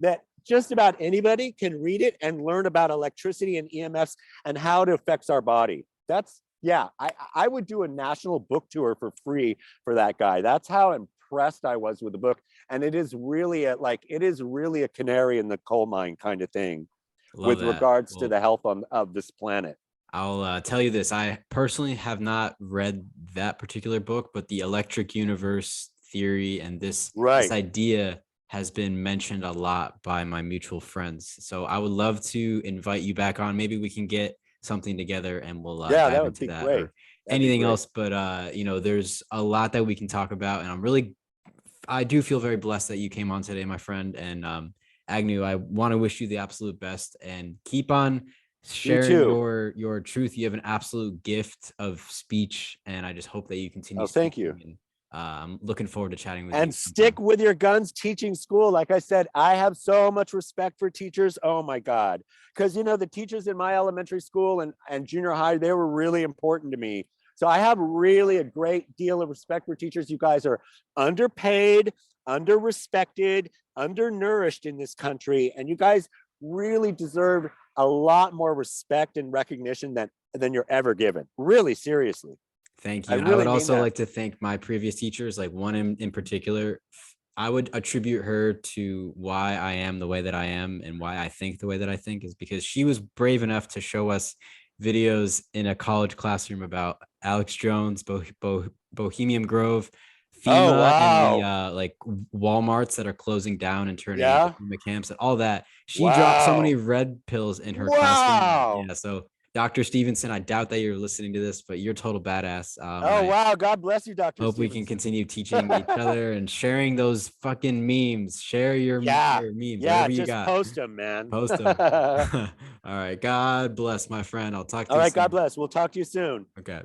that just about anybody can read it and learn about electricity and EMFs and how it affects our body. That's, yeah, I would do a national book tour for free for that guy. That's how impressed I was with the book. And it is really a canary in the coal mine kind of thing Love with that. regards to Well, the health of this planet. I'll tell you this. I personally have not read that particular book, but the electric universe theory and this Right. idea has been mentioned a lot by my mutual friends. So I would love to invite you back on. Maybe we can get something together and we'll Yeah, that dive would into be that great. or That'd be anything great. else. But there's a lot that we can talk about, and I do feel very blessed that you came on today, my friend. And Agnew, I want to wish you the absolute best and keep on You sharing too. your truth. You have an absolute gift of speech, and I just hope that you continue Oh, thank speaking. you. And I'm looking forward to chatting with you And sometime. stick with your guns teaching school. Like I said, I have so much respect for teachers. Oh my God. Because the teachers in my elementary school and junior high, they were really important to me. So I have really a great deal of respect for teachers. You guys are underpaid, under-respected, undernourished in this country. And you guys really deserve a lot more respect and recognition than you're ever given. Really, seriously. Thank I you. And I would really mean also that. like to thank my previous teachers, like one in particular. I would attribute her to why I am the way that I am and why I think the way that I think is because she was brave enough to show us videos in a college classroom about Alex Jones, Bohemian Grove, Oh, FEMA, and the wow. like Walmarts that are closing down and turning into Yeah. FEMA camps and all that. She dropped so many Wow. red pills in her classroom. Wow. Yeah. So Dr. Stevenson, I doubt that you're listening to this, but you're a total badass. And Oh, I wow. God bless you, Dr. hope we can Stevenson. continue teaching each other and sharing those fucking memes. Share Yeah. your memes, Yeah. whatever you Just got. post them, man. Post them. All All right. God bless, my friend. I'll talk to you right. God soon. bless. We'll talk to you soon. Okay.